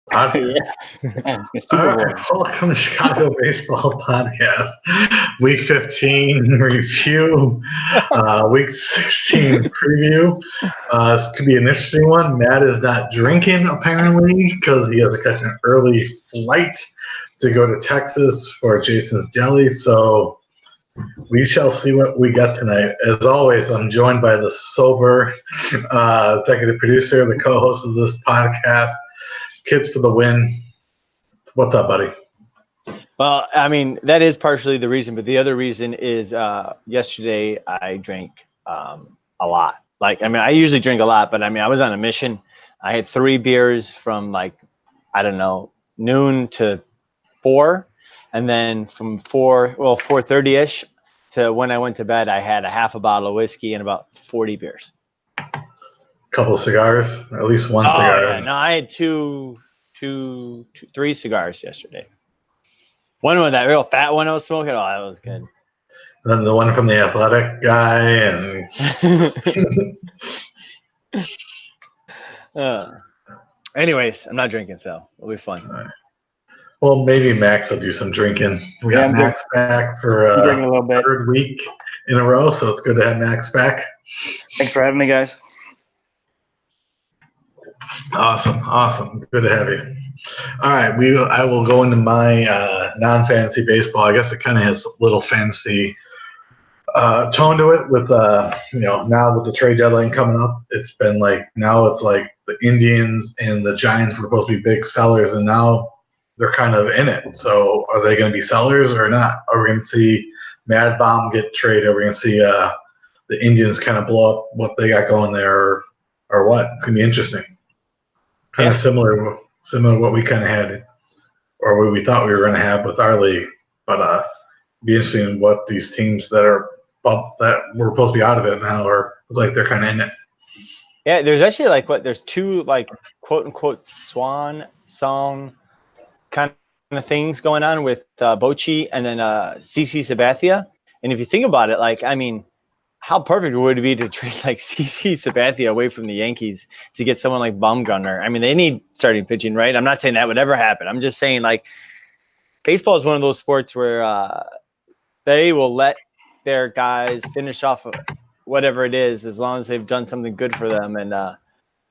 Podcast. Yeah. Man, it's All Super right, Bowl. welcome to Chicago Baseball Podcast, Week 15 review, Week 16 preview. This could be an interesting one. Matt is not drinking apparently because he has to catch an early flight to go to Texas for Jason's Deli. So we shall see what we got tonight. As always, I'm joined by the sober executive producer, the co-host of this podcast, Kids for the Win. What's up, buddy? Well, I mean, that is partially the reason, but the other reason is yesterday I drank a lot. Like, I mean, I usually drink a lot, but I mean, I was on a mission. I had 3 beers from noon to 4. And then from 4:30-ish to when I went to bed, I had a half a bottle of whiskey and about 40 beers. Couple of cigars, at least one cigar. Yeah. No, I had 3 cigars yesterday. One was that real fat one I was smoking. Oh, that was good. And then the one from the athletic guy, and anyways, I'm not drinking, so it'll be fun. Right. Well, maybe Max will do some drinking. We got Max back for drinking a little bit. 3rd week in a row, so it's good to have Max back. Thanks for having me, guys. Awesome. Good to have you. All right, I will go into my non-fantasy baseball. I guess it kind of has a little fantasy tone to it with now with the trade deadline coming up. It's been now it's like the Indians and the Giants were supposed to be big sellers, and now they're kind of in it. So are they going to be sellers or not? Are we going to see Mad Bomb get traded? Are we going to see the Indians kind of blow up what they got going there, or what? It's going to be interesting. Kind of similar to what we kind of had, or what we thought we were going to have with our league. But it'd be interesting what these teams that were supposed to be out of it now look like they're kind of in it. Yeah, there's actually there's 2 quote unquote swan song kind of things going on with Bochy and then CC Sabathia. And if you think about it, I mean, how perfect would it be to trade CC Sabathia away from the Yankees to get someone like Bumgarner? I mean, they need starting pitching, right? I'm not saying that would ever happen. I'm just saying baseball is one of those sports where they will let their guys finish off of whatever it is as long as they've done something good for them. And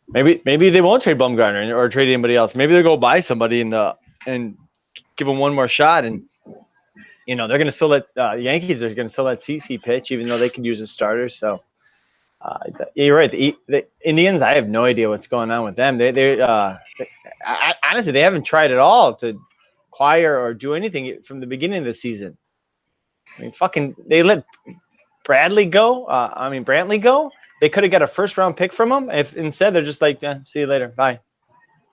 maybe they won't trade Bumgarner or trade anybody else. Maybe they'll go buy somebody and give them one more shot. And they're going to still let Yankees are going to still let CC pitch, even though they could use a starter. So you're right. The Indians, I have no idea what's going on with them. Honestly, they haven't tried at all to acquire or do anything from the beginning of the season. I mean, they let Brantley go. They could have got a 1st-round pick from him. If instead they're just see you later, bye.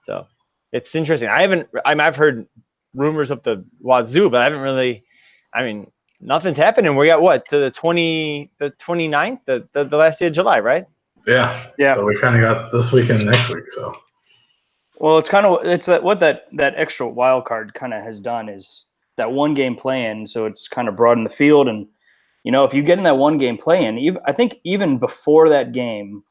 So it's interesting. I've heard rumors of the wazoo, but I haven't really. I mean, nothing's happening. We got what to the 29th, the last day of July, right? Yeah. So we kind of got this week and next week. So. Well, it's what that extra wild card kind of has done is that 1-game play-in. So it's kind of broadened the field, and if you get in that 1-game play-in, I think even before that game,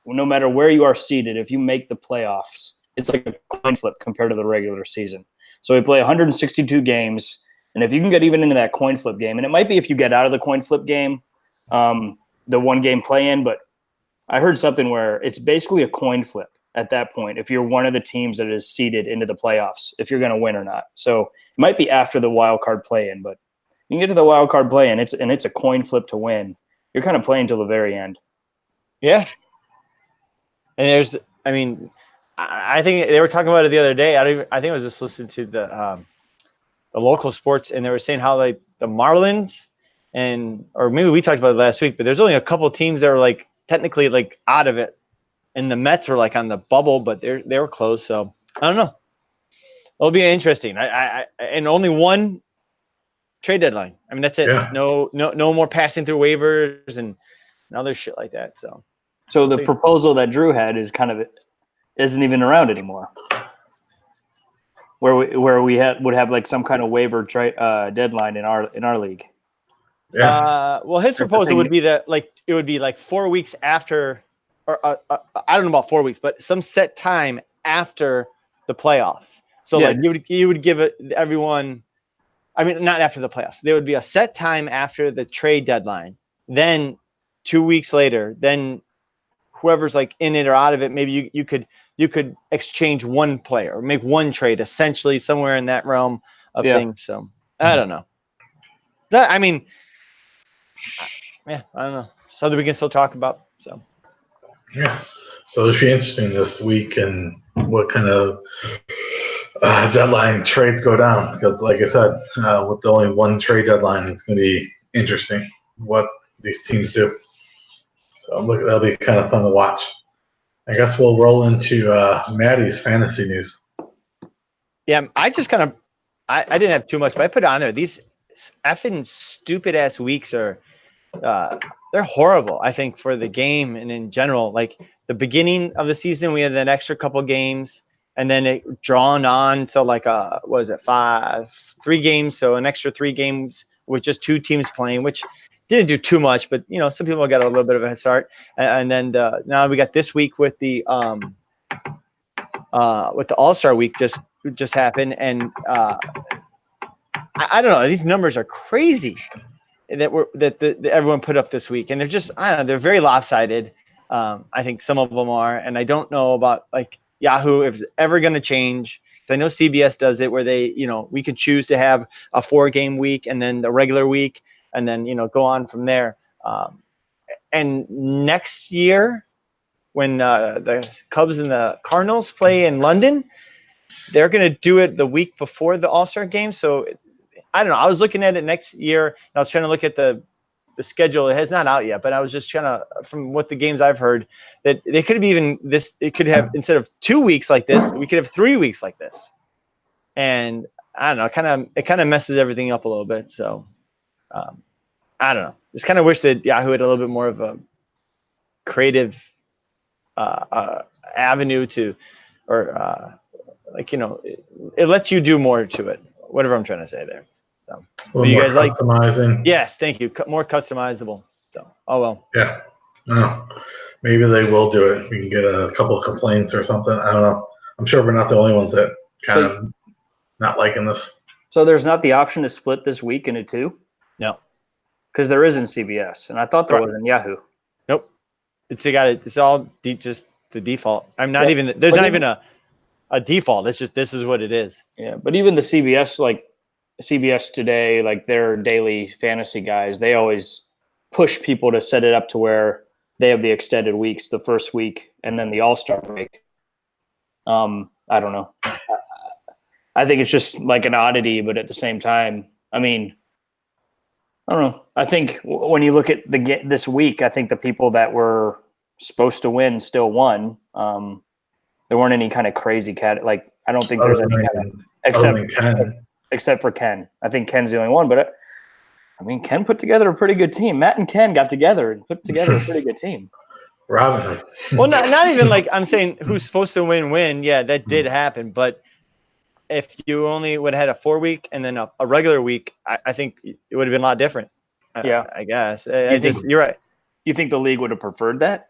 no matter where you are seated, if you make the playoffs, it's like a coin flip compared to the regular season. So we play 162 games. And if you can get even into that coin flip game, and it might be if you get out of the coin flip game, the 1-game play-in, but I heard something where it's basically a coin flip at that point if you're one of the teams that is seeded into the playoffs, if you're going to win or not. So it might be after the wild card play-in, but you can get to the wild card play-in, it's a coin flip to win. You're kind of playing till the very end. Yeah. And I think they were talking about it the other day. I think I was just listening to the local sports, and they were saying how the Marlins or maybe we talked about it last week, but there's only a couple teams that were technically out of it, and the Mets were on the bubble, but they were close. So I don't know. It'll be interesting. And only one trade deadline. I mean, that's it. Yeah. No more passing through waivers and other shit like that. So the proposal that Drew had isn't even around anymore. Where we would have some kind of waiver deadline in our league. Yeah. Well, his proposal would be that it would be 4 weeks after, or I don't know about 4 weeks, but some set time after the playoffs. So Yeah. like you would give it everyone. I mean, not after the playoffs. There would be a set time after the trade deadline. Then 2 weeks later, then whoever's like in it or out of it, maybe you could exchange one player or make one trade, essentially somewhere in that realm of things. So I don't know. I mean, yeah, I don't know. Something we can still talk about. So Yeah. So it'll be interesting this week and what kind of deadline trades go down. Because, like I said, with the only one trade deadline, it's going to be interesting what these teams do. So look, that'll be kind of fun to watch. I guess we'll roll into Maddie's fantasy news. yeah, I just kind of I didn't have too much, but I put it on there. These effing stupid ass weeks are they're horrible, I think, for the game and in general. Like the beginning of the season, we had an extra couple games, and then it drawn on to like what was it, 3 games, so an extra 3 games with just 2 teams playing, which didn't do too much, but you know, some people got a little bit of a head start. And then now we got this week with the All-Star week just happened, and I don't know, these numbers are crazy that everyone put up this week, and they're just, I don't know, they're very lopsided. I think some of them are, and I don't know about like Yahoo if it's ever going to change. I know CBS does it where they, you know, we could choose to have a 4-game week and then the regular week, and then, you know, go on from there. And next year, when the Cubs and the Cardinals play in London, they're going to do it the week before the All-Star game. So I don't know. I was looking at it next year, and I was trying to look at the schedule. It has not out yet, but I was just trying to, from what the games I've heard, that they could have even this. It could have, instead of 2 weeks like this, we could have 3 weeks like this. And I don't know. It kind of messes everything up a little bit. So I don't know. Just kind of wish that Yahoo had a little bit more of a creative avenue to, or like, you know, it lets you do more to it. Whatever I'm trying to say there. So, You guys like customizing? Yes, thank you. More customizable. So, oh well. Yeah. No, maybe they will do it. We can get a couple of complaints or something. I don't know. I'm sure we're not the only ones that kind of not liking this. So there's not the option to split this week into 2? No. Because there is in CBS, and I thought there was in Yahoo. Nope. It's all just the default. I'm not even. There's not even a default. It's just this is what it is. Yeah, but even the CBS, like CBS Today, like their daily fantasy guys, they always push people to set it up to where they have the extended weeks, the first week, and then the All-Star break. I don't know. I think it's just like an oddity, but at the same time, I mean, I don't know. I think when you look at this week, I think the people that were supposed to win still won. There weren't any kind of crazy like I don't think there's any kind of except for Ken. I think Ken's the only one, but I mean, Ken put together a pretty good team. Matt and Ken got together and put together a pretty good team. Robin. Well, not even like I'm saying who's supposed to win. Yeah, that did happen. But if you only would have had a 4-week and then a regular week, I think it would have been a lot different. Yeah, I guess. You're right. You think the league would have preferred that?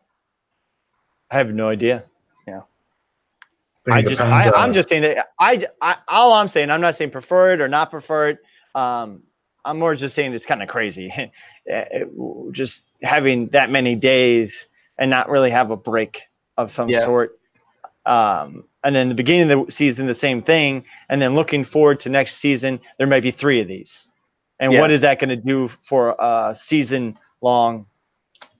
I have no idea. Yeah. I'm just saying that all I'm saying, I'm not saying preferred or not preferred. I'm more just saying it's kind of crazy. Just having that many days and not really have a break of some sort. And then the beginning of the season, the same thing. And then looking forward to next season, there might be 3 of these. And what is that going to do for a season long,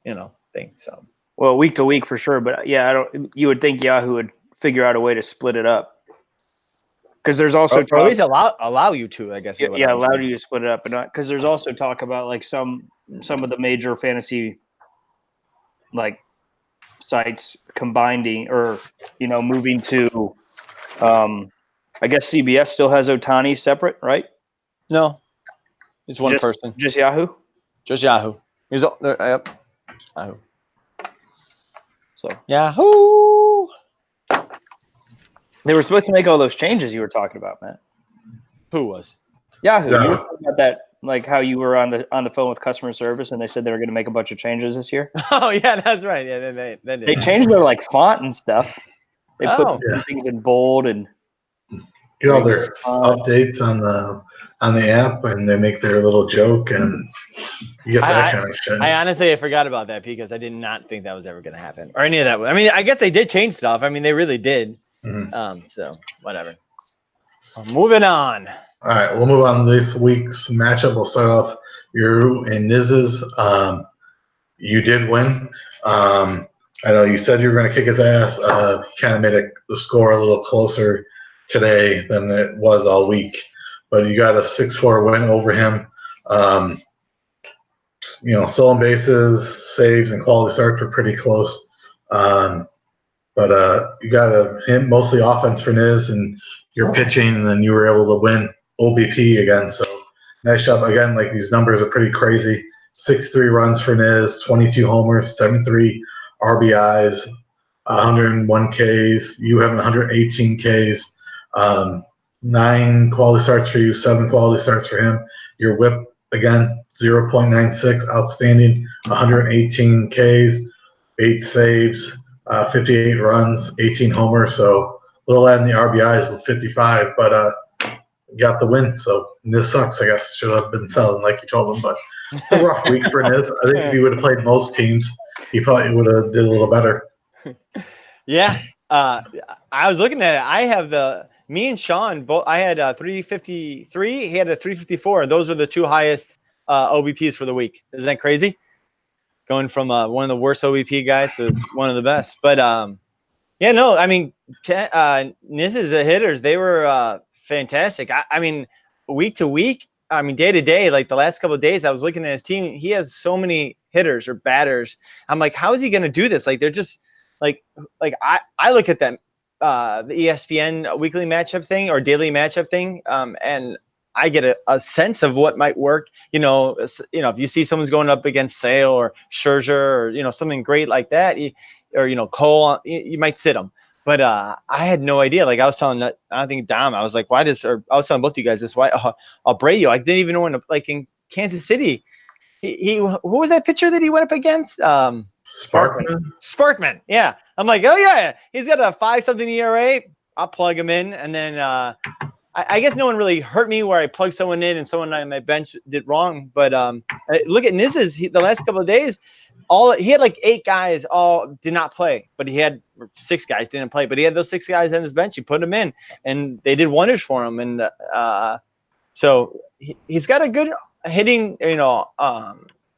thing? So, well, week to week for sure. But you would think Yahoo would figure out a way to split it up. Because there's also or at least allow you to, I guess. Allow you to split it up, and because there's also talk about like some of the major fantasy like sites combining or moving to. I guess CBS still has Ohtani separate, right? No, it's one person. Just Yahoo. Just Yahoo. He's yep. Yahoo. So Yahoo. They were supposed to make all those changes you were talking about, Matt. Who was? Yahoo. You were talking about that, like how you were on the phone with customer service, and they said they were going to make a bunch of changes this year. Oh yeah, that's right. Yeah, they changed their like font and stuff. They put things in bold, and get all their Radio updates on the app, and they make their little joke, and you get that kind of shit. I honestly forgot about that because I did not think that was ever going to happen or any of that. I mean, I guess they did change stuff. I mean, they really did. So whatever. Moving on. All right, we'll move on to this week's matchup. We'll start off you and Niz's. You did win. I know you said you were going to kick his ass. Kind of made the score a little closer today than it was all week. But you got a 6-4 win over him. Stolen bases, saves, and quality starts were pretty close. But you got him mostly offense for Niz, and you're pitching, and then you were able to win OBP again. So nice job again. Like, these numbers are pretty crazy. 63 runs for Niz, 22 homers, 73 RBIs, 101 Ks. You having 118 Ks. 9 quality starts for you, 7 quality starts for him. Your WHIP again 0.96, outstanding. 118 Ks, 8 saves, 58 runs, 18 homers. So a little add in the RBIs with 55, but got the win. So Niz sucks, I guess. Should have been selling like you told him, but it's a rough week for Niz. I think if he would have played most teams, he probably would have did a little better. Yeah. I was looking at it. I have me and Sean both. I had 353. He had a 354. Those are the two highest OBPs for the week. Isn't that crazy? Going from one of the worst OBP guys to one of the best. But yeah, no, I mean, Niz's hitters, they were fantastic. I mean, week to week, I mean, day to day, like the last couple of days, I was looking at his team. He has so many hitters or batters. I'm like, how is he going to do this? Like, they're just like I look at them, the ESPN weekly matchup thing or daily matchup thing, and I get a sense of what might work. You know, if you see someone's going up against Sale or Scherzer or something great like that, or Cole, you might sit them. But I had no idea. Like, I was telling, I think Dom, I was like, I was telling both of you guys this. Why Abreu? I didn't even know in Kansas City. Who was that pitcher that he went up against? Sparkman. Yeah. I'm like, oh yeah, he's got a 5-something ERA. I'll plug him in, and then I guess no one really hurt me where I plugged someone in and someone on my bench did wrong. But look at Niz's. The last couple of days, he had like 8 guys all did not play, but he had 6 guys didn't play, but he had those 6 guys on his bench. He put them in, and they did wonders for him. And so he's got a good hitting,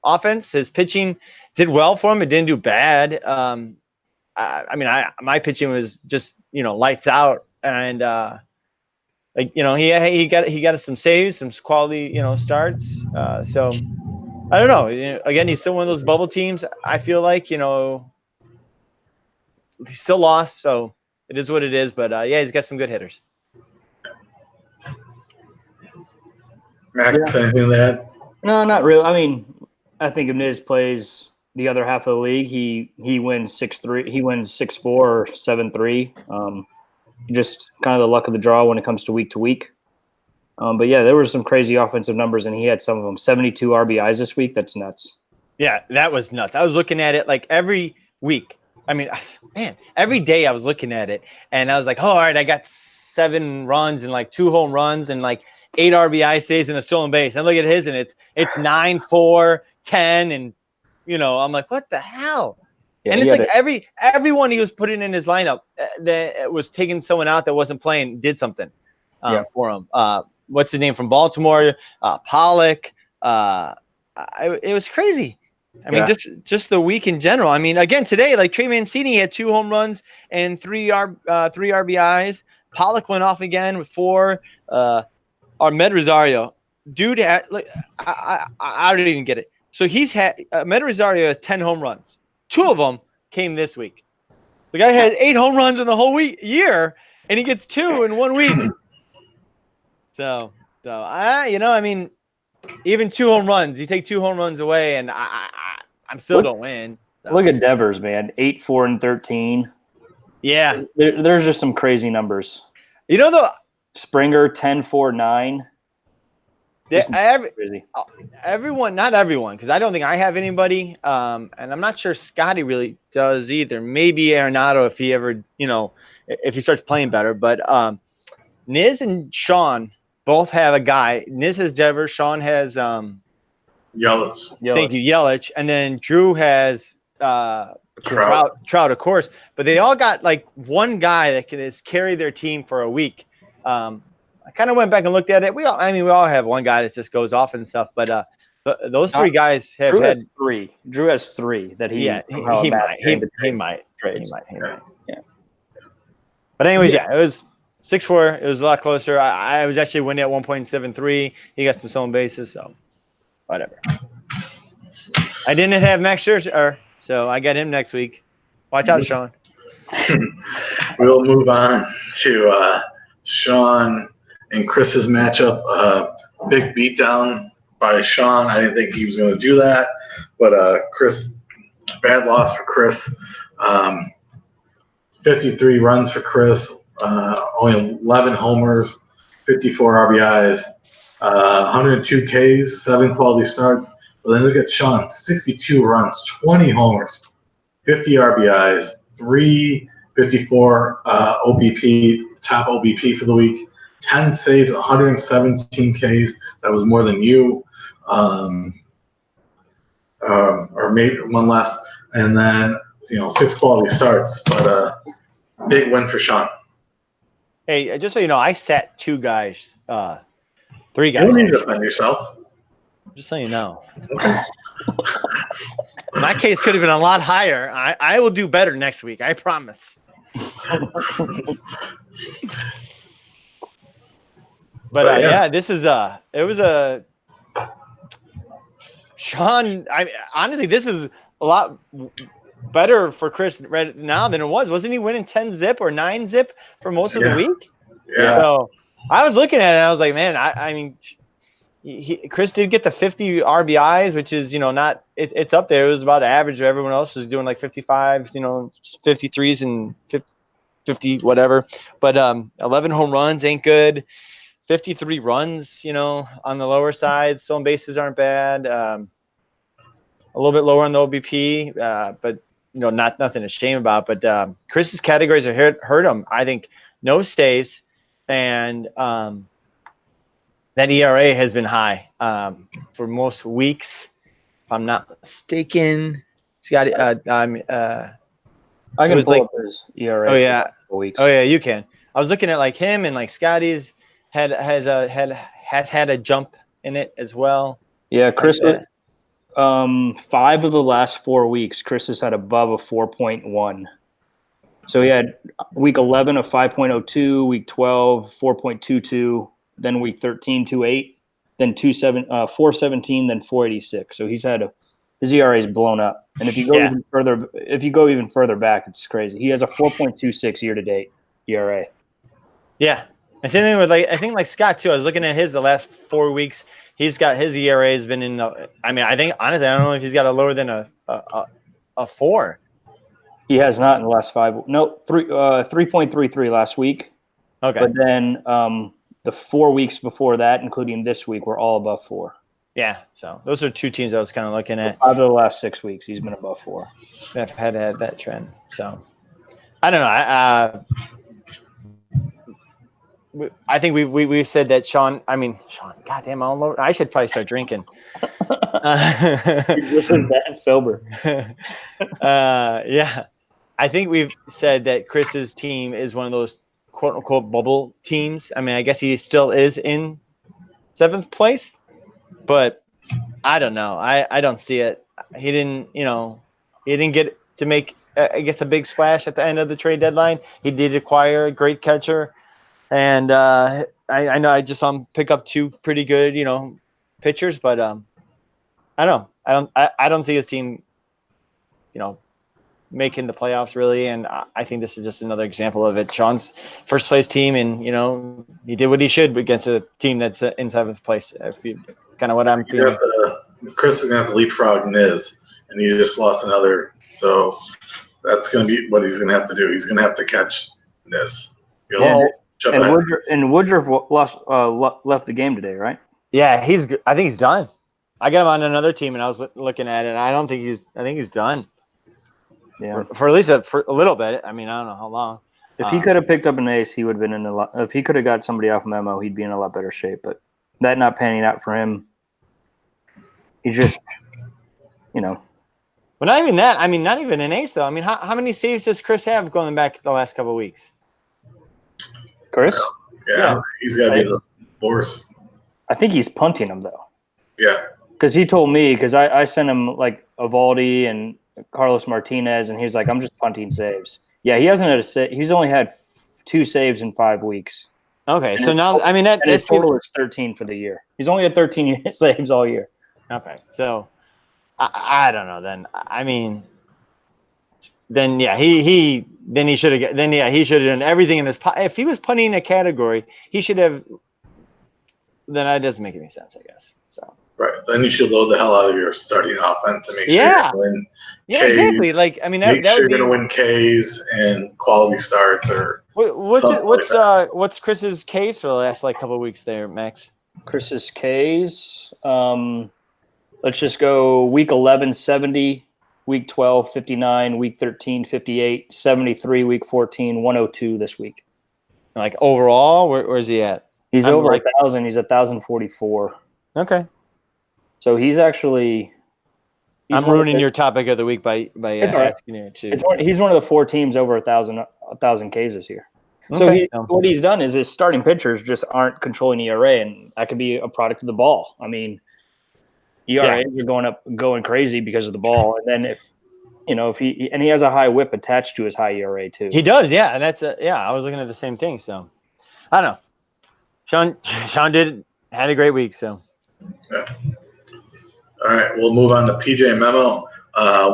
offense. His pitching did well for him. It didn't do bad. I mean, my pitching was just lights out, and he got some saves, some quality starts. So I don't know. Again, he's still one of those bubble teams. I feel like he still lost, so it is what it is. But yeah, he's got some good hitters. Max, anything to that? No, not really. I mean, I think if Niz plays the other half of the league, he wins 6-3. He wins 6-4 or 7-3. Just kind of the luck of the draw when it comes to week. But yeah, there were some crazy offensive numbers, and he had some of them. 72 RBIs this week. That's nuts. Yeah, that was nuts. I was looking at it like every week. I mean, man, every day I was looking at it, and I was like, oh, all right, I got 7 runs and like 2 home runs and like 8 RBI saves and a stolen base. And look at his, and it's 9, 4, 10, and I'm like, what the hell? Yeah, and it's like everyone he was putting in his lineup that was taking someone out that wasn't playing did something for him. What's his name from Baltimore? Pollock. It was crazy. I mean, just the week in general. I mean, again today, like Trey Mancini had 2 home runs and 3 RBIs. Pollock went off again with 4. Med Rosario, dude, I don't even get it. So he's had Med Rosario has 10 home runs. 2 of them came this week. The guy had 8 home runs in the whole year, and he gets 2 in 1 week. So I mean, even 2 home runs, you take 2 home runs away, and I'm still don't win. So. Look at Devers, man, 8, 4, and 13. Yeah, there's just some crazy numbers. Springer 10, 4, 9. Yeah, everyone, not everyone, because I don't think I have anybody, and I'm not sure Scotty really does either. Maybe Arenado if he ever, if he starts playing better. But Niz and Sean both have a guy. Niz has Devers. Sean has Yelich. thank you, Yelich, and then Drew has Trout. Trout, of course. But they all got like one guy that can just carry their team for a week. I kind of went back and looked at it. We all have one guy that just goes off and stuff. But those three guys have Drew had has three. Drew has three that he he might. trades. Yeah. But anyways, it was 6-4. It was a lot closer. I was actually winning at 1.73. He got some stolen bases, so whatever. I didn't have Max Scherzer, so I got him next week. Watch out, Sean. We'll move on to Sean and Chris's matchup. Big beatdown by Sean. I didn't think he was going to do that, but Chris, bad loss for Chris. 53 runs for Chris, only 11 homers, 54 RBIs, 102 Ks, 7 quality starts. But then look at Sean, 62 runs, 20 homers, 50 RBIs, 354 OBP, top OBP for the week, 10 saves, 117 Ks. That was more than you. Or maybe one less. And then, 6 quality starts. But big win for Sean. Hey, just so you know, I sat 2 guys, 3 guys. You don't need to defend yourself. Just so you know. My case could have been a lot higher. I will do better next week. I promise. But yeah, this is it was a Sean. Honestly, this is a lot better for Chris right now than it was. Wasn't he winning 10 zip or 9 zip for most of the week? Yeah. So I was looking at it and I was like, man, I mean, Chris did get the 50 RBIs, which is, not it's up there. It was about average. Everyone else was doing like 55s, 53s and 50 whatever. But 11 home runs ain't good. 53 runs, on the lower side. Stolen bases aren't bad. A little bit lower on the OBP, but nothing to shame about. But Chris's categories are hurt him. I think no stays, and that ERA has been high for most weeks, if I'm not mistaken. Scotty, I can pull up his ERA. Oh yeah, weeks. Oh yeah, you can. I was looking at like him and like Scotty's has had a jump in it as well. Yeah, Chris. 5 of the last 4 weeks, Chris has had above a 4.1. So he had week 11 of 5.02, week 12 4.22, then week 13 2.8, then 4.17, then 4.86. So he's had his ERA is blown up. And if you go even further back, it's crazy. He has a 4.26 year to date ERA. Yeah. And same thing with I think like Scott too. I was looking at the last 4 weeks. He's got his ERA has been in the. I mean, I think honestly, I don't know if he's got a lower than a 4. He has not in the last 5. No, 3.33 last week. Okay. But then the 4 weeks before that, including this week, were all above 4. Yeah. So those are 2 teams I was kind of looking at. 5 of the last 6 weeks, he's been above 4. I've had that trend. So I don't know. I think we said that Sean. Goddamn, I should probably start drinking. This is that sober. Yeah, I think we've said that Chris's team is one of those quote unquote bubble teams. I mean, I guess he still is in 7th place, but I don't know. I don't see it. He didn't get to make I guess a big splash at the end of the trade deadline. He did acquire a great catcher. And I know I just saw him pick up 2 pretty good, pitchers, but I don't see his team, making the playoffs really. And I think this is just another example of it. Sean's first place team, and he did what he should against a team that's in 7th place. If you kind of what I'm feeling. Chris is gonna have to leapfrog Niz, and he just lost another. So that's gonna be what he's gonna have to do. He's gonna have to catch Niz. And Woodruff left the game today, right? Yeah, I think he's done. I got him on another team, and I was looking at it. I think he's done. Yeah, for at least for a little bit. I mean, I don't know how long. If he could have picked up an ace, he would have been in a lot. If he could have got somebody off Memo, he'd be in a lot better shape. But that not panning out for him, he's just, Well, not even that. I mean, not even an ace though. I mean, how many saves does Chris have going back the last couple of weeks? Chris. Yeah. He's got to be the worst. I think he's punting him though. Yeah. Because he told me, because I sent him like Evaldi and Carlos Martinez, and he was like, I'm just punting saves. Yeah, he hasn't had a save. He's only had 2 saves in 5 weeks. Okay, And so now, I mean, his total is 13 for the year. He's only had 13 saves all year. Okay, so I don't know then. I mean, then yeah, he should have done everything in his. If he was punting a category, he should have. Then that doesn't make any sense, I guess. So. Right. Then you should load the hell out of your starting offense and make sure Yeah. you win. Yeah, exactly. Like, I mean, that Make sure would you're be. going to win Ks and quality starts or. What's Chris's case for the last couple of weeks there, Max? Chris's Ks. Let's just go week 11, 70, week 12, 59, week 13, 58, 73, week 14, 102 this week. Like overall, where's he at? He's over 1,000. He's 1,044. Okay. So he's actually. I'm ruining your topic of the week by asking you too. He's one of the 4 teams over 1,000 Ks this year. Okay. So what he's done is his starting pitchers just aren't controlling ERA, and that could be a product of the ball. I mean, ERAs are going crazy because of the ball, and then if he has a high WHIP attached to his high ERA too. He does, yeah, and that's I was looking at the same thing. So I don't know. Sean had a great week. So. Yeah. All right, we'll move on to PJ and Memo.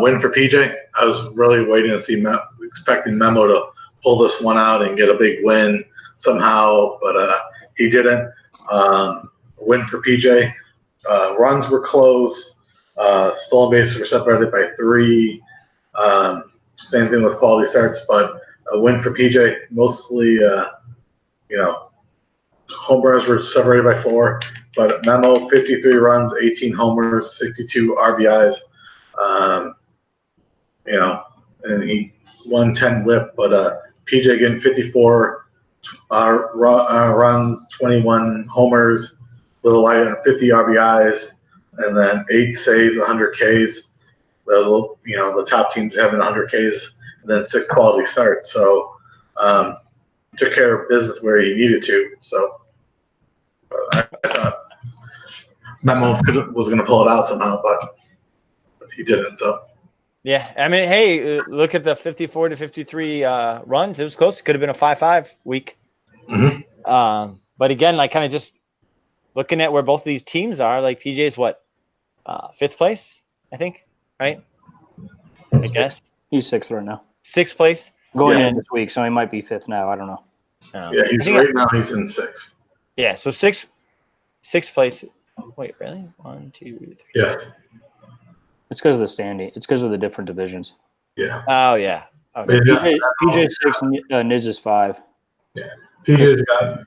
Win for PJ. I was really waiting to see, expecting Memo to pull this one out and get a big win somehow, but he didn't. Win for PJ. Runs were close. Stolen bases were separated by 3. Same thing with quality starts, but a win for PJ. Mostly, home runs were separated by 4. But Memo, 53 runs, 18 homers, 62 RBIs. And he won 10 WHIP. But PJ getting 54 runs, 21 homers, little light on 50 RBIs, and then 8 saves, 100 Ks. The top teams having 100 Ks, and then 6 quality starts. So took care of business where he needed to. So I thought Memo was going to pull it out somehow, but he didn't. So. Yeah, I mean, hey, look at the 54 to 53 runs. It was close. It could have been a 5-5 week. Mm-hmm. But again, kind of just looking at where both of these teams are, PJ's what, 5th place, I think, right? I guess He's 6th right now. 6th place going in this week, so he might be 5th now. I don't know. Yeah, he's right now. He's in 6th. Yeah, so 6th place. Wait, really? 1, 2, 3. Yes. It's because of the standing. It's because of the different divisions. Yeah. Oh yeah. Okay. PJ's 6, Niz is 5. Yeah. PJ's got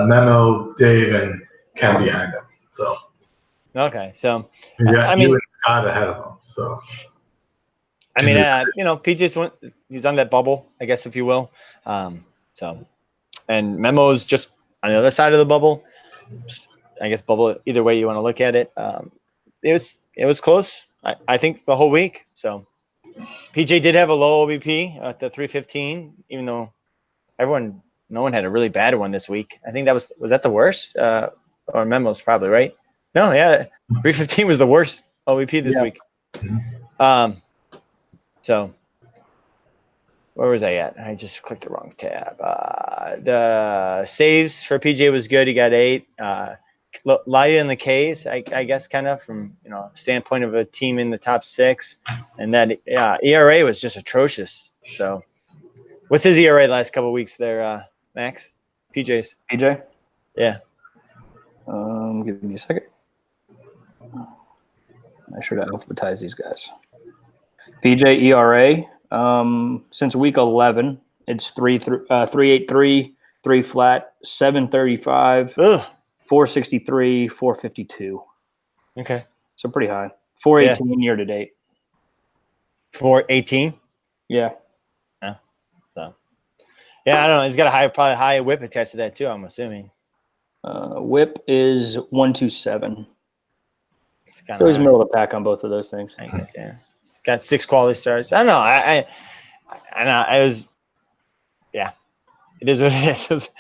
Memo, Dave, and Ken behind him. So. Okay, so. He's got you and Scott ahead of him. So. I mean, PJ's he's on that bubble, I guess, if you will. And Memo's just on the other side of the bubble. I guess bubble, either way you want to look at it. It was close. I think the whole week. So PJ did have a low OBP at the 315, even though no one had a really bad one this week. I think was that the worst? Or Memo's probably right. No, yeah, 315 was the worst OBP this week. So where was I at? I just clicked the wrong tab. The saves for PJ was good. He got 8. Light in the Ks, I guess, kind of from standpoint of a team in the top 6, and that ERA was just atrocious. So, what's his ERA the last couple of weeks there, Max? PJ's. PJ? Yeah. Give me a second. I should alphabetize these guys. PJ ERA since week 11, it's 3.83, 3 flat, 7.35. Ugh. 463, 452. Okay. So pretty high. 418 year to date. 418? Yeah. Yeah. So Yeah, I don't know. He's got probably high whip attached to that too. I'm assuming. Whip is 127. It's kind So of he's middle of the pack on both of those things. I guess, yeah. He's got 6 quality starts. I don't know. I was, yeah. It is what it is.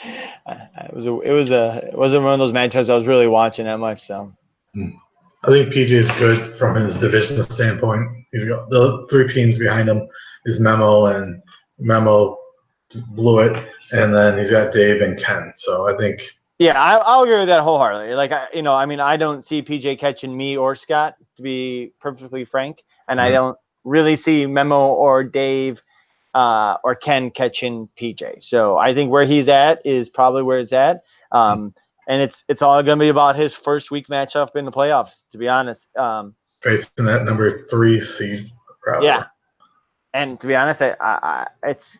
It wasn't one of those matchups I was really watching that much. So I think PJ is good from his division standpoint. He's got the 3 teams behind him. Is Memo, and Memo blew it, and then he's got Dave and Ken. So I think yeah, I'll agree with that wholeheartedly. Like I mean, I don't see PJ catching me or Scott, to be perfectly frank, and I don't really see Memo or Dave or Ken catching PJ. So I think where he's at is probably where it's at. And it's all going to be about his first week matchup in the playoffs, to be honest. facing that number 3 seed, probably. Yeah, and to be honest, it's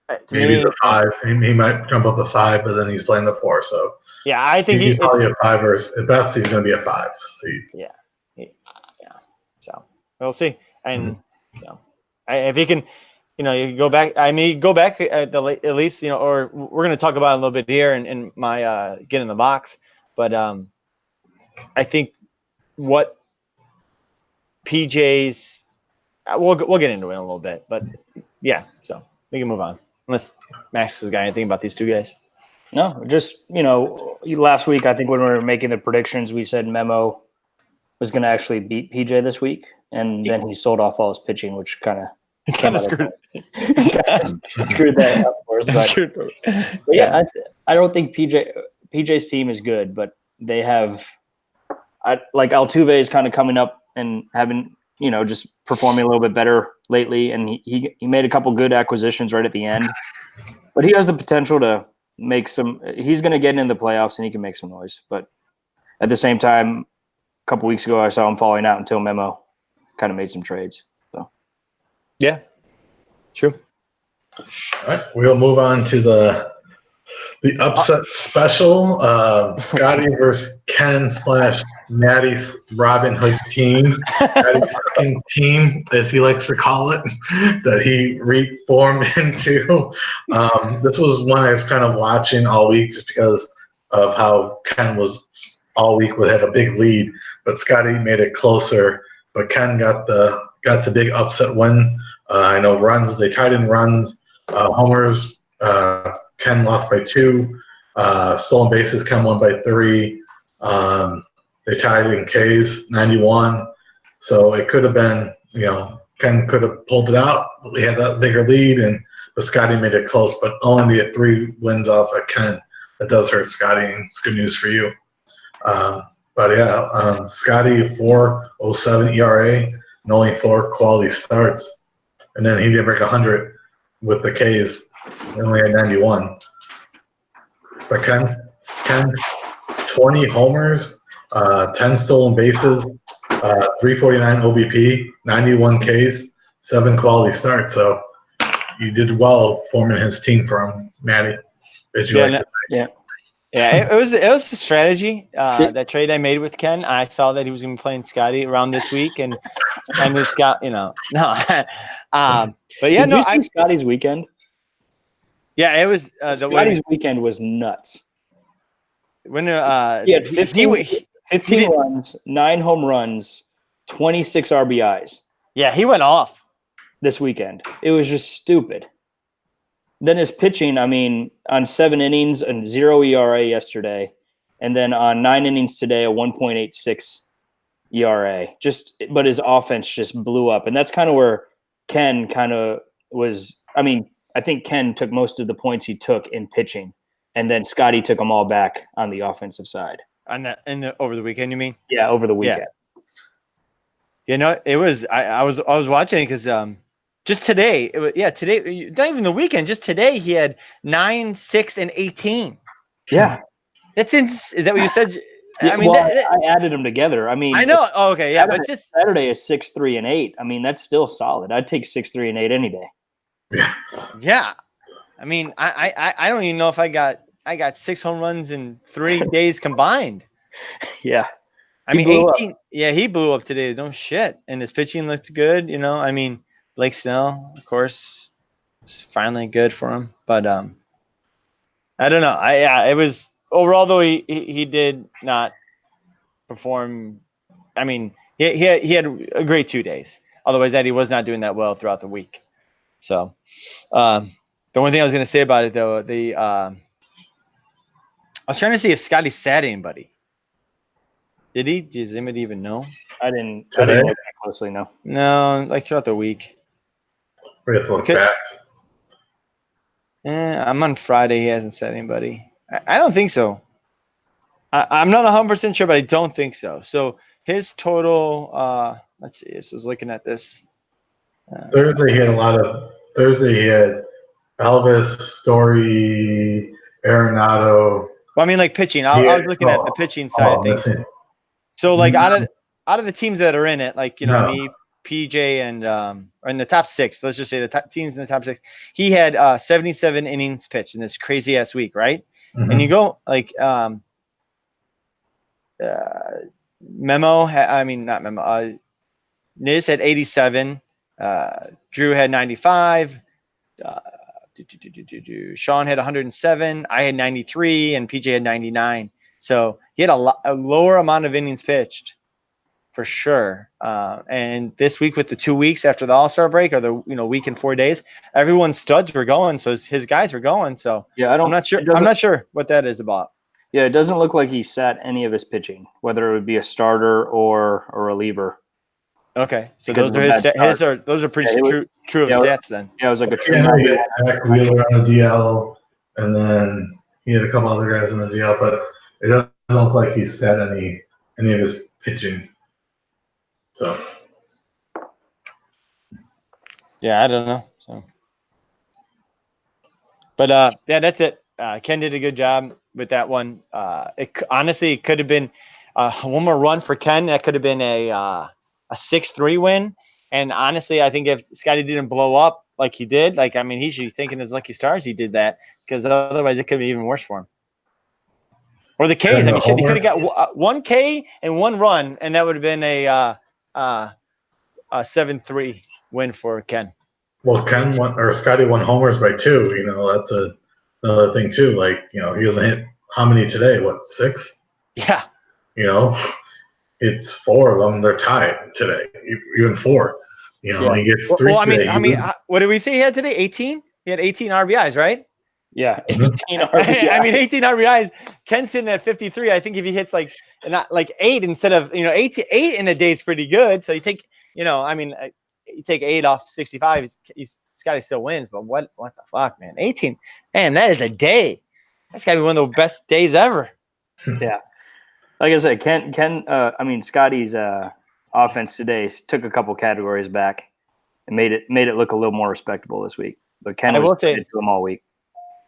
to Maybe me, the 5. He might jump up the 5, but then he's playing the 4. So yeah, I think he's probably a 5, or at best he's going to be a 5 seed. Yeah. So we'll see, and so if he can. You go back. I mean, go back at least, or we're going to talk about it a little bit here in my get in the box. But I think what PJ's, we'll get into it in a little bit. But yeah, so we can move on. Unless Max has got anything about these 2 guys. No, just, last week, I think when we were making the predictions, we said Memo was going to actually beat PJ this week. And then he sold off all his pitching, which kind of screwed that up for us. But yeah, I don't think PJ's team is good, but they have like Altuve is kind of coming up and having, just performing a little bit better lately. And he made a couple good acquisitions right at the end, but he has the potential to make he's going to get into the playoffs and he can make some noise. But at the same time, a couple weeks ago, I saw him falling out until Memo kind of made some trades. Yeah, true. All right, we'll move on to the upset special. Scotty versus Ken / Maddie's Robin Hood team. Maddie's second team, as he likes to call it, that he reformed into. This was one I was kind of watching all week just because of how Ken was all week had a big lead, but Scotty made it closer. But Ken got the big upset win. I know runs, they tied in runs. Homers, Ken lost by 2. Stolen bases, Ken won by 3. They tied in Ks, 91. So it could have been, Ken could have pulled it out. We had that bigger lead, but Scotty made it close. But only at 3 wins off of Ken. That does hurt Scotty, and it's good news for you. But yeah, Scotty 4.07 ERA and only 4 quality starts. And then he didn't break 100 with the Ks. He only had 91. But Ken's 20 homers, 10 stolen bases, 349 OBP, 91 Ks, 7 quality starts. So you did well forming his team for him, Maddie. Yeah, it was a strategy. That trade I made with Ken, I saw that he was going to be playing Scotty around this week, and this got no. But yeah, Did you see Scotty's weekend? Yeah, it was Scotty's weekend was nuts. When he had 15 runs, 9 home runs, 26 RBIs. Yeah, he went off this weekend. It was just stupid. Then his pitching, I mean, on 7 innings and 0 ERA yesterday, and then on 9 innings today, a 1.86 ERA. But his offense just blew up, and that's kind of where Ken kind of was. I mean, I think Ken took most of the points he took in pitching, and then Scotty took them all back on the offensive side. Over the weekend, you mean? Yeah, over the weekend. Yeah. It was. I was watching it because just today, today, not even the weekend, just today, he had 9, 6, and 18. Yeah. Is that what you said? Yeah, I mean, I added them together. I mean, I know. Oh, okay. Yeah. But just Saturday is 6, 3, and 8. I mean, that's still solid. I'd take 6, 3, and 8 any day. Yeah. I mean, I don't even know if I got 6 home runs in 3 days combined. Yeah. I mean, 18. Yeah. He blew up today. No shit. And his pitching looked good. I mean, Blake Snell, of course, was finally good for him. But I don't know. It was overall though he did not perform. I mean, he had a great 2 days. Otherwise, that he was not doing that well throughout the week. So, the one thing I was going to say about it though, I was trying to see if Scotty sat anybody. Did he? Does anybody even know? I didn't Today? look that closely. No. No, like throughout the week. We have to look Okay. back. I'm on Friday. He hasn't said anybody. I don't think so. I'm not 100% sure, but I don't think so. So his total, let's see. This was looking at this. Thursday he had Elvis, Story, Arenado. Well, I mean, like pitching. I was looking at the pitching side of things. Missing. So, like out of the teams that are in it, like No. me, PJ, and or in the top 6. Let's just say the top teams in the top 6. He had 77 innings pitched in this crazy ass week, right? Mhm. And you go like Niz had 87. Drew had 95. Sean had 107. I had 93, and PJ had 99. So he had a lower amount of innings pitched, for sure. And this week, with the 2 weeks after the All-Star break, or the week and 4 days, everyone's studs were going. So his guys were going. So Yeah, I'm not sure. I'm not sure what that is about. Yeah, it doesn't look like he sat any of his pitching, whether it would be a starter or a reliever. Okay, so Because those are pretty true of stats then. Yeah, it was like a true. Yeah, he had Zach Wheeler on the DL, and then he had a couple other guys on the DL, but it doesn't look like he sat any of his pitching. So yeah, I don't know. So, but yeah, that's it. Ken did a good job with that one. Honestly, it could have been one more run for Ken. That could have been a 6-3 win. And honestly, I think if Scotty didn't blow up like he did, like, I mean, he should be thanking his lucky stars he did that, because otherwise it could be even worse for him. Or the Ks. I mean, shit, he could have got 1 K and 1 run, and that would have been a 7-3 win for Ken. well, Scotty won homers by 2. That's another thing too. Like, he doesn't hit how many today? What, 6? Yeah. It's 4 of them. They're tied today. Even 4. He gets 3. Well, I mean, what did we say he had today? 18. He had 18 RBIs, right? Yeah, 18 RBIs. I mean, 18 RBIs. Ken's sitting at 53. I think if he hits like 8 instead of 8 in a day is pretty good. So you take you take 8 off 65. Scotty still wins, but what the fuck, man? 18, man, that is a day. That's gotta be one of the best days ever. Yeah. Like I said, Scotty's offense today took a couple categories back and made it look a little more respectable this week. But Ken was to him all week.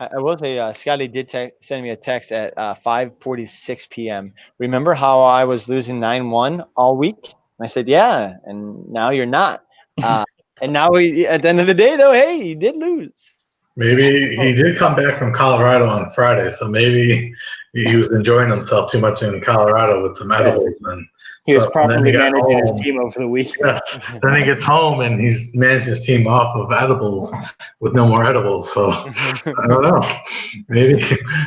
I will say, Scotty did send me a text at 5:46 p.m. Remember how I was losing 9-1 all week? And I said, yeah, and now you're not. And now at the end of the day, though, hey, he did lose. Maybe he did come back from Colorado on Friday, so maybe he was enjoying himself too much in Colorado with some edibles. And he was properly managing his team over the week. Yes. Then he gets home and he's managed his team off of edibles with no more edibles. So I don't know. Maybe.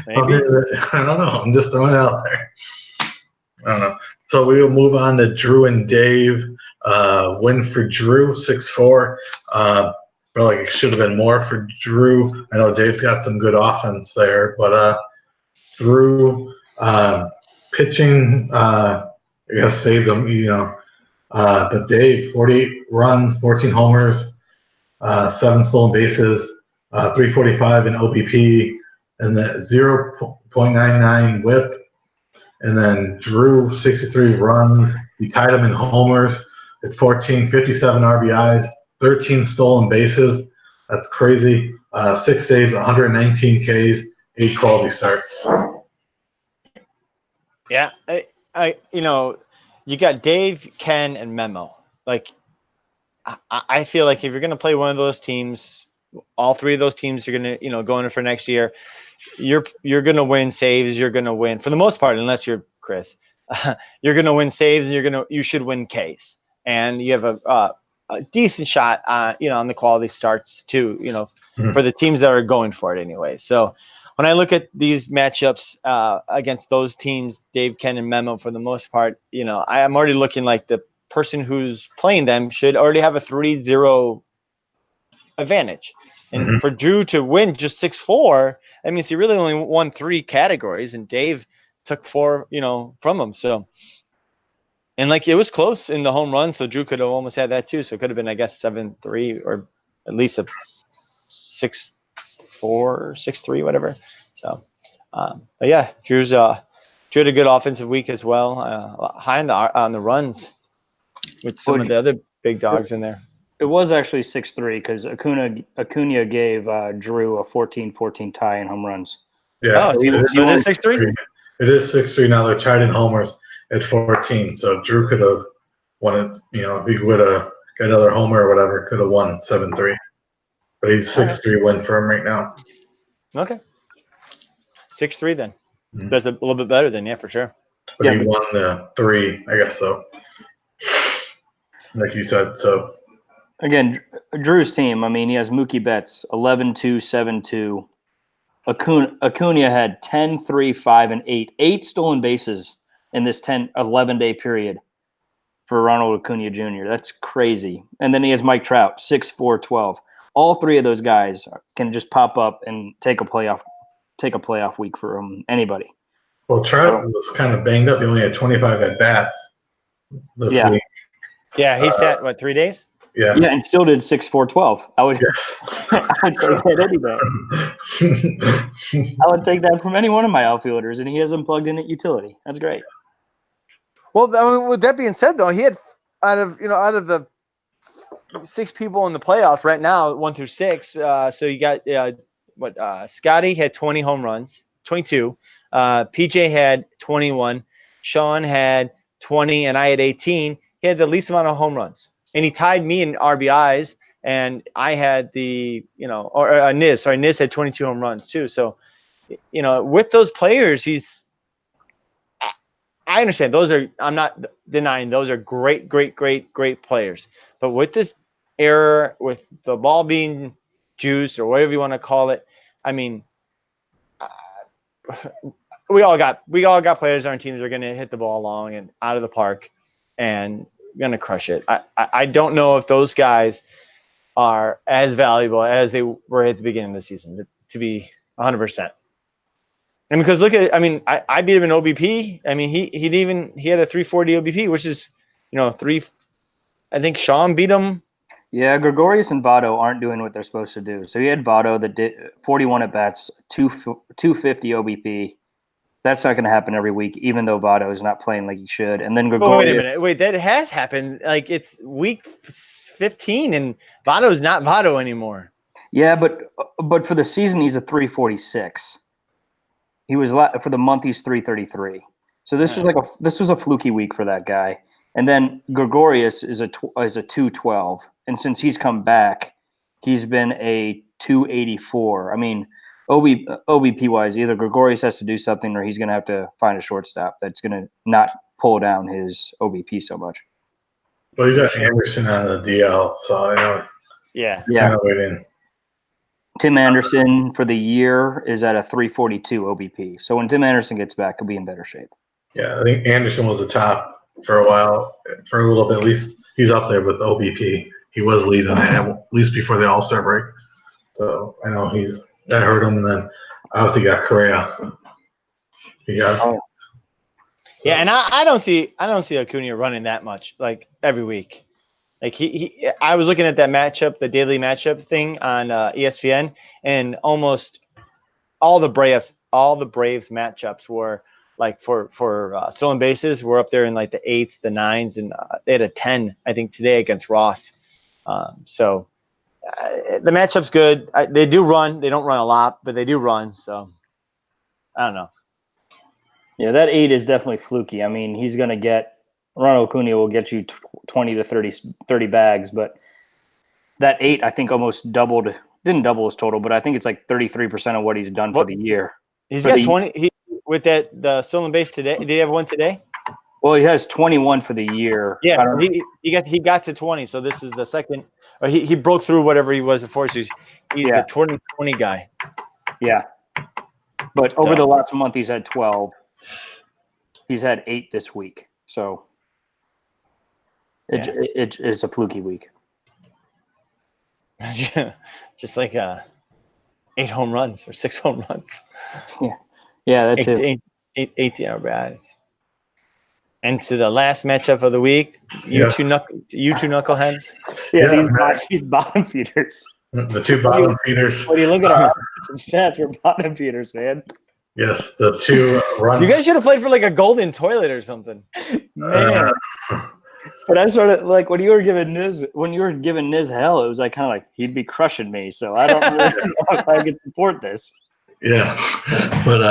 I don't know. I'm just throwing it out there. I don't know. So we will move on to Drew and Dave. Win for Drew, 6-4. Felt like it should have been more for Drew. I know Dave's got some good offense there, but Drew pitching, I guess, saved him. But Dave, 48 runs, 14 homers, 7 stolen bases, 345 in OBP, and then 0.99 WHIP. And then Drew, 63 runs. He tied him in homers at 14, 57 RBIs. 13 stolen bases. That's crazy. 6 saves, 119 Ks, 8 quality starts. Yeah, you got Dave, Ken, and Memo. Like, I feel like if you're gonna play one of those teams, all 3 of those teams are gonna, going in for next year. You're gonna win saves. You're gonna win for the most part, unless you're Chris. You're gonna win saves, and you should win Ks. And you have a decent shot, on the quality starts too. for the teams that are going for it anyway. So when I look at these matchups against those teams, Dave, Ken, and Memo, for the most part, I am already looking like the person who's playing them should already have a 3-0 advantage. And for Drew to win just 6-4, that means he really only won 3 categories, and Dave took 4, from him. So, and like it was close in the home run, so Drew could have almost had that too. So it could have been, I guess, 7-3 or at least a 6-4, 6-3, whatever. So, but yeah, Drew had a good offensive week as well, high on the runs with some of the other big dogs in there. It was actually 6-3 because Acuna gave Drew a 14-14 tie in home runs. Yeah. Oh, was it 6-3? It is 6-3 now. They're tied in homers at 14. So Drew could have won it. If he would have got another homer or whatever, could have won 7-3. But he's 6-3 win for him right now. Okay. 6-3 then. That's a little bit better than, yeah, for sure. But he won the 3, I guess so. Like you said, so. Again, Drew's team, he has Mookie Betts, 11-2, 7-2. Acuna had 10, 3, 5, and 8. 8 stolen bases in this 11-day period for Ronald Acuna Jr. That's crazy. And then he has Mike Trout, 6, 4, 12. All 3 of those guys can just pop up and take a playoff week for anybody. Well, Trout was kind of banged up. He only had 25 at-bats this week. Yeah, he sat, 3 days? Yeah. Yeah, and still did 6, 4, 12. I would take that any day. I would take that from any one of my outfielders, and he has them plugged in at utility. That's great. Well, with that being said, though, he had out of the 6 people in the playoffs right now, 1 through 6. So you got Scotty had 20 home runs, 22. PJ had 21. Sean had 20, and I had 18. He had the least amount of home runs. And he tied me in RBIs, and I had Niz had 22 home runs too. So, with those players, I understand I'm not denying those are great, great, great, great players. But with this error, with the ball being juiced or whatever you want to call it, we all got players on our teams that are going to hit the ball long and out of the park and going to crush it. I don't know if those guys are as valuable as they were at the beginning of the season, to be 100%. And because look at it, I beat him in OBP. He had a 340 OBP, which is, 3. I think Sean beat him. Yeah, Gregorius and Votto aren't doing what they're supposed to do. So he had Votto that did 41 at bats, 250 OBP. That's not going to happen every week, even though Votto is not playing like he should. And then Gregorius. Wait a minute. Wait, that has happened. Like, it's week 15, and Votto's not Votto anymore. Yeah, but for the season, he's a 346. He was for the month. He's 333. So this was a fluky week for that guy. And then Gregorius is a 212, and since he's come back, he's been a 284. OBP wise, either Gregorius has to do something, or he's going to have to find a shortstop that's going to not pull down his OBP so much. Well, he's got Anderson on the DL, so I know. Yeah. Tim Anderson for the year is at a 342 OBP. So when Tim Anderson gets back, he'll be in better shape. Yeah, I think Anderson was the top for a while, for a little bit. At least he's up there with OBP. He was leading at least before the All-Star break. So I know that hurt him, and then obviously got Correa. Yeah, and I don't see Acuna running that much, like, every week. Like I was looking at that matchup, the daily matchup thing on ESPN, and almost all the Braves matchups were like for stolen bases were up there in like the 8s, the 9s, and they had a 10 I think today against Ross. So the matchup's good. They do run. They don't run a lot, but they do run. So I don't know. Yeah, that 8 is definitely fluky. He's going to get Ronald Acuna will get you 20 to 30 bags, but that 8 I think almost doubled. Didn't double his total, but I think it's like 33% of what he's done for the year. He's got 20. With the stolen base today. Did he have one today? Well, he has 21 for the year. Yeah, he got to 20. So this is the second. Or he broke through whatever he was before. So he's He's Yeah. the 2020 guy. Yeah. But over the last month, he's had 12. He's had 8 this week. So it's a fluky week. Just like 8 home runs or 6 home runs. Yeah, that's it. 8 RBIs. And to the last matchup of the week, you two knuckleheads. Yeah, these bottom feeders. The two bottom feeders. When you look at our stats, we're bottom feeders, man. Yes, the 2 runs. You guys should have played for like a golden toilet or something. Man. But I sort of like when you were giving Niz hell, it was like kind of like he'd be crushing me. So I don't really know if I can support this. Yeah, but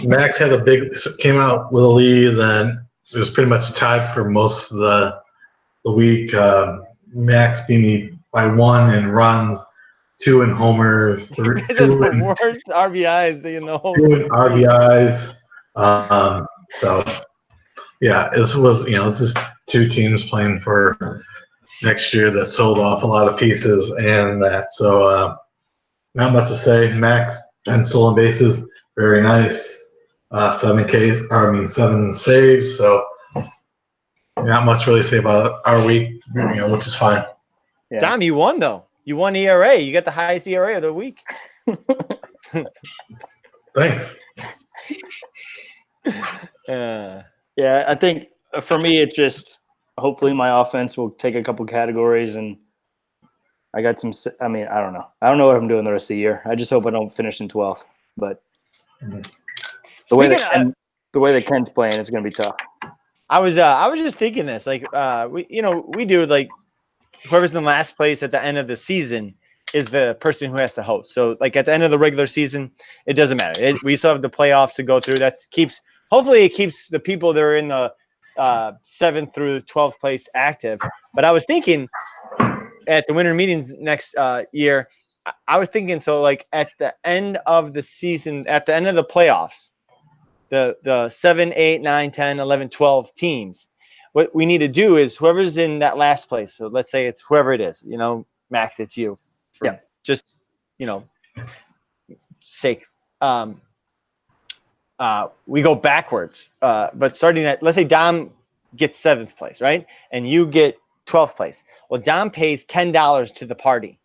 Max came out with a lead, then it was pretty much tied for most of the week. Max beat me by 1 in runs, 2 in homers, 2 in worst RBIs that you know. 2 in RBIs. So yeah, this was this is 2 teams playing for next year that sold off a lot of pieces and that. So not much to say. Max 10 stolen bases, very nice. 7 saves. So not much really to say about our week, which is fine. Yeah. Dom, you won though. You won ERA. You got the highest ERA of the week. Thanks. Yeah, I think for me, it's just hopefully my offense will take a couple categories, and I got some. I mean, I don't know. I don't know what I'm doing the rest of the year. I just hope I don't finish in 12th. But the way that Ken's playing, it's going to be tough. I was just thinking this. Like, we do like whoever's in the last place at the end of the season is the person who has to host. So, like at the end of the regular season, it doesn't matter. We still have the playoffs to go through. Hopefully, it keeps the people that are in the 7th through 12th place active. But I was thinking at the winter meetings next year, I was thinking so like at the end of the season, at the end of the playoffs, the 7, 8, 9, 10, 11, 12 teams, what we need to do is whoever's in that last place. So let's say it's whoever it is, Max, it's you. Yeah. Just, sake. We go backwards. But starting at, let's say Dom gets 7th place, right? And you get 12th place. Well, Dom pays $10 to the party.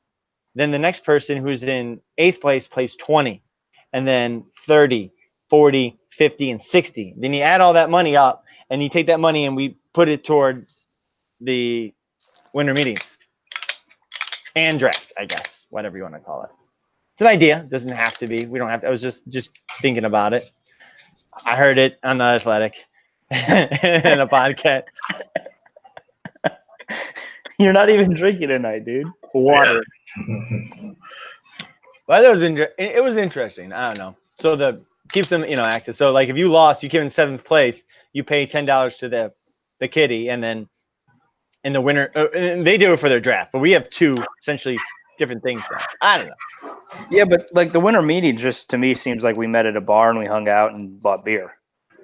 Then the next person who's in 8th place pays 20, and then 30, 40, 50, and 60. Then you add all that money up, and you take that money and we put it toward the winter meetings and draft, I guess, whatever you want to call it. It's an idea. It doesn't have to be. We don't have to. I was just thinking about it. I heard it on The Athletic in a podcast. You're not even drinking tonight, dude. Water. Well, it was interesting. I don't know. So keeps them active. So like if you lost, you came in 7th place, you pay $10 to the kitty, and then in the winter, and they do it for their draft. But we have 2 essentially different things. So I don't know. Yeah, but like the winter meeting just to me seems like we met at a bar and we hung out and bought beer.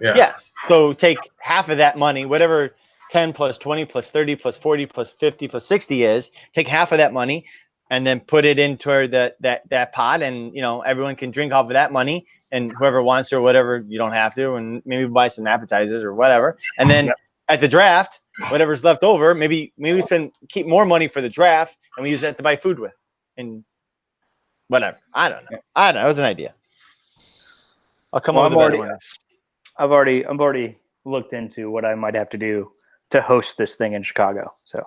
Yeah. So take half of that money, whatever 10 plus 20 plus 30 plus 40 plus 50 plus 60 is, take half of that money and then put it into that pot, and everyone can drink off of that money, and whoever wants to or whatever, you don't have to, and maybe buy some appetizers or whatever. And then at the draft, whatever's left over, maybe we keep more money for the draft and we use that to buy food with, and whatever. I don't know. It was an idea. I'll come up with a better one. I've already looked into what I might have to do to host this thing in Chicago. So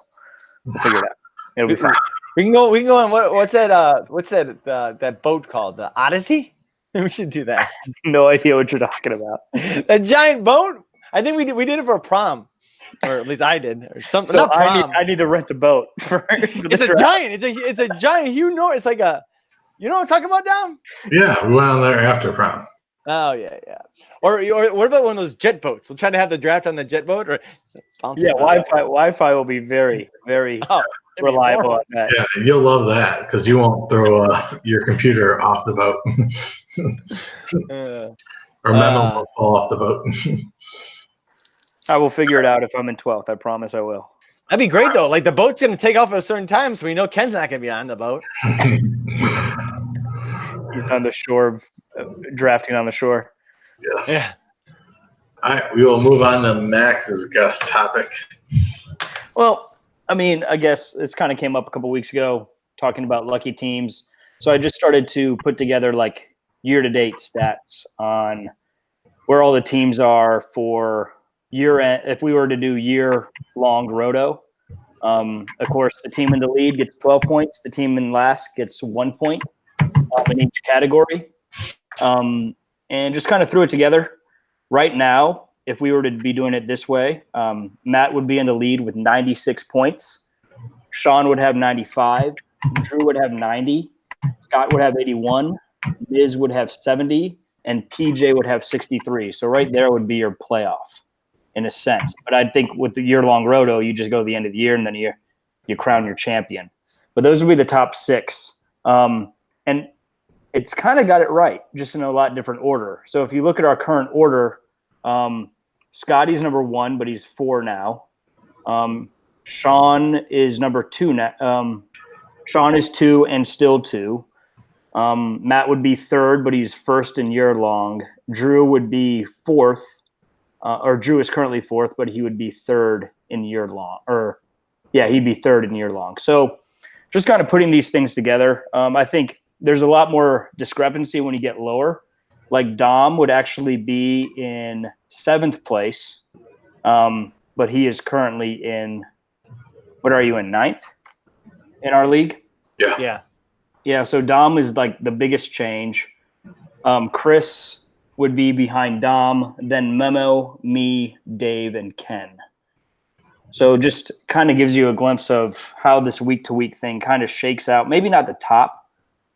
we'll figure it out. It'll be fun. We can go on. What's that boat called? The Odyssey? We should do that. No idea what you're talking about. A giant boat? I think we did it for a prom. Or at least I did. Or something. So not prom. I need to rent a boat for it's a giant. It's a giant huge It's like a, you know what I'm talking about, Dom? Yeah, we went on there after prom. Oh yeah. Or what about one of those jet boats? We'll try to have the draft on the jet boat, or Wi-Fi will be very, very reliable on that. Yeah, you'll love that because you won't throw your computer off the boat. Or memo will fall off the boat. I will figure it out if I'm in 12th. I promise I will. That'd be great though. Like the boat's gonna take off at a certain time, so we know Ken's not gonna be on the boat. He's on the shore, drafting on the shore. Yeah. All right, we will move on to Max's guest topic. Well, I mean, I guess this kind of came up a couple weeks ago, talking about lucky teams. So I just started to put together like year-to-date stats on where all the teams are for year-end. If we were to do year-long roto, of course, the team in the lead gets 12 points. The team in last gets 1 point in each category. And just kind of threw it together. Right now, if we were to be doing it this way, Matt would be in the lead with 96 points. Sean would have 95. Drew would have 90. Scott would have 81. Miz would have 70. And PJ would have 63. So right there would be your playoff in a sense. But I think with the year-long roto, you just go to the end of the year and then you crown your champion. But those would be the top 6. And it's kind of got it right, just in a lot different order. So if you look at our current order, Scotty's number 1, but he's 4 now. Sean is number 2 now. Sean is 2 and still 2. Matt would be 3rd, but he's 1st in year long. Drew would be 4th, or Drew is currently 4th, but he would be 3rd in year long. He'd be 3rd in year long. So just kind of putting these things together, I think there's a lot more discrepancy when you get lower. Like Dom would actually be in 7th place, but he is currently in, what are you in, 9th in our league? Yeah. Yeah, so Dom is like the biggest change. Chris would be behind Dom, then Memo, me, Dave, and Ken. So just kind of gives you a glimpse of how this week-to-week thing kind of shakes out. Maybe not the top,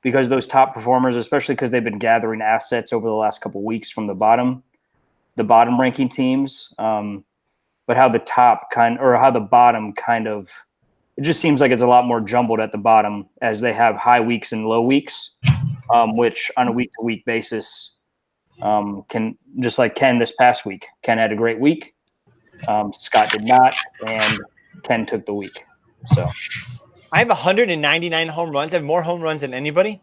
because those top performers, especially because they've been gathering assets over the last couple of weeks from the bottom ranking teams, but how the bottom kind of, it just seems like it's a lot more jumbled at the bottom as they have high weeks and low weeks, which on a week-to-week basis can, just like Ken this past week. Ken had a great week. Scott did not, and Ken took the week. So I have 199 home runs. I have more home runs than anybody.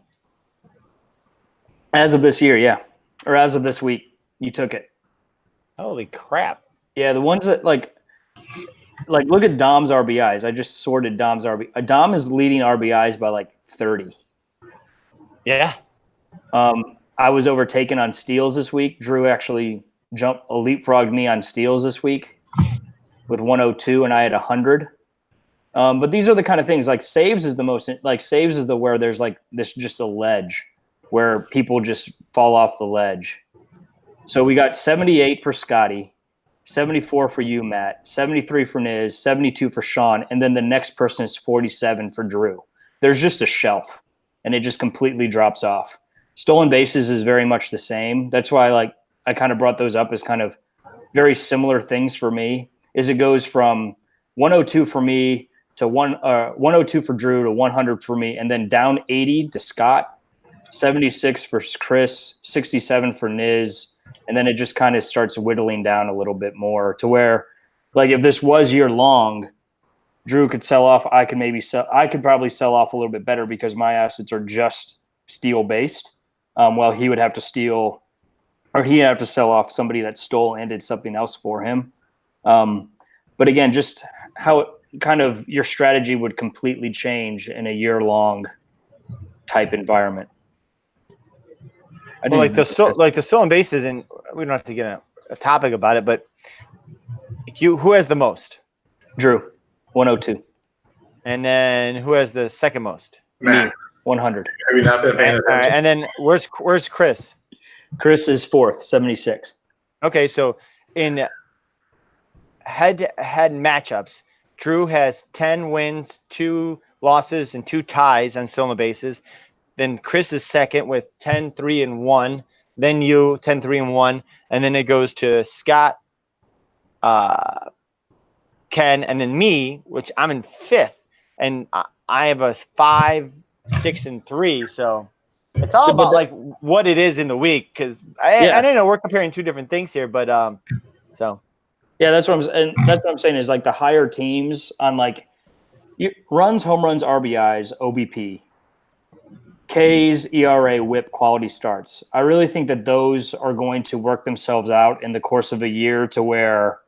As of this year, yeah. Or as of this week, you took it. Holy crap. Yeah, the ones that like look at Dom's RBIs. I just sorted Dom's RBIs. Dom is leading RBIs by like 30. Yeah. I was overtaken on steals this week. Drew actually leapfrogged me on steals this week with 102, and I had 100. But these are the kind of things, like saves is the most, like saves is where there's like this just a ledge where people just fall off the ledge. So we got 78 for Scotty, 74 for you, Matt, 73 for Niz, 72 for Sean, and then the next person is 47 for Drew. There's just a shelf, and it just completely drops off. Stolen bases is very much the same. That's why I kind of brought those up as kind of very similar things for me, is it goes from 102 for me to 102 for Drew to 100 for me, and then down 80 to Scott, 76 for Chris, 67 for Niz, and then it just kind of starts whittling down a little bit more to where, like, if this was year long, Drew could sell off. I could probably sell off a little bit better because my assets are just steal based. While he would have to steal, or he'd have to sell off somebody that stole and did something else for him. But again, just how it, kind of your strategy would completely change in a year-long type environment. Well, like the stolen bases, and we don't have to get a topic about it, but who has the most? Drew, 102. And then who has the second most? Matt, 100. have you not been paying attention? All right, and then where's Chris? Chris is 4th, 76. Okay, so in head-to-head matchups, Drew has 10 wins, 2 losses, and 2 ties on stolen bases. Then Chris is second with 10, 3, and 1. Then you 10, 3, and 1, and then it goes to Scott, Ken, and then me, which I'm in 5th, and I have a 5, 6, and 3. So it's all about like what it is in the week, because I know we're comparing 2 different things here, but so. Yeah, that's what I'm saying is like the higher teams on like runs, home runs, RBIs, OBP, Ks, ERA, WHIP, quality starts. I really think that those are going to work themselves out in the course of a year to where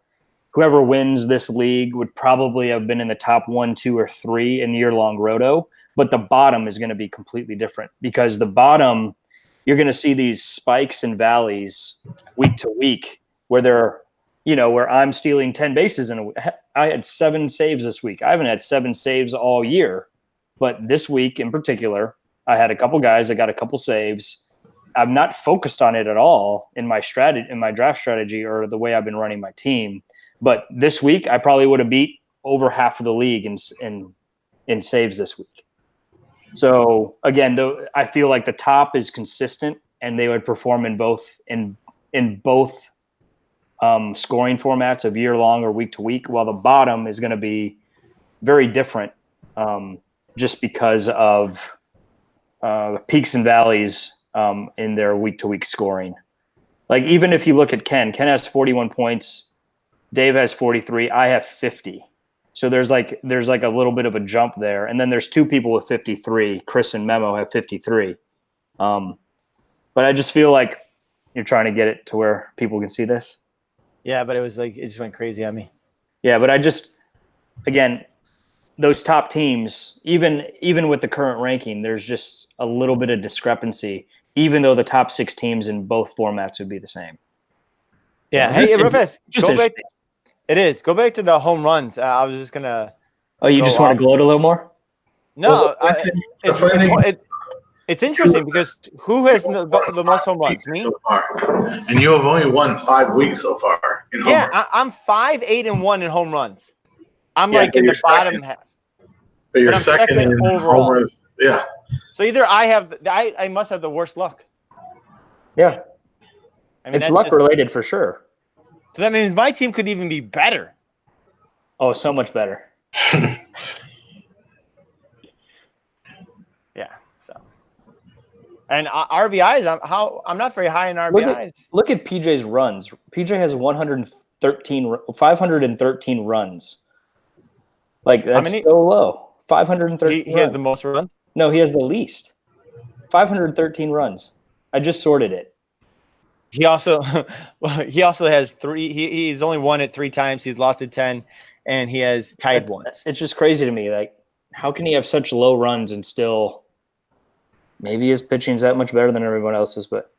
whoever wins this league would probably have been in the top 1, 2, or 3 in year-long roto, but the bottom is going to be completely different because the bottom, you're going to see these spikes and valleys week to week where where I'm stealing 10 bases I had 7 saves this week. I haven't had 7 saves all year, but this week in particular, I had a couple guys that got a couple saves. I'm not focused on it at all in my draft strategy or the way I've been running my team. But this week, I probably would have beat over half of the league in saves this week. So again, though, I feel like the top is consistent, and they would perform in both scoring formats of year long or week to week, while the bottom is going to be very different, just because of peaks and valleys in their week to week scoring. Like even if you look at Ken has 41 points. Dave has 43. I have 50. So there's like a little bit of a jump there. And then there's 2 people with 53. Chris and Memo have 53. But I just feel like you're trying to get it to where people can see this. Yeah, but it just went crazy on me. Yeah, but again, those top teams, even with the current ranking, there's just a little bit of discrepancy, even though the top 6 teams in both formats would be the same. Yeah. Hey, real fast. It is. Go back to the home runs. I was just gonna. Oh, you just want to gloat a little more? No, it's interesting because who has the most home runs? Me. So far. And you have only won 5 weeks so far. I'm 5, 8, and 1 in home runs. I'm like in the bottom half. But you're second in overall. home runs. Yeah. So either I must have the worst luck. Yeah. I mean, it's luck related for sure. So that means my team could even be better. Oh, so much better. Yeah. So, and RBIs, I'm not very high in RBIs. Look at PJ's runs. PJ has 513 runs. Like that's so low. 513. He has the most runs. No, he has the least. 513 runs. I just sorted it. He also has 3. He's only won it 3 times. He's lost it 10, and he has tied once. It's just crazy to me. Like, how can he have such low runs and still? Maybe his pitching's that much better than everyone else's, but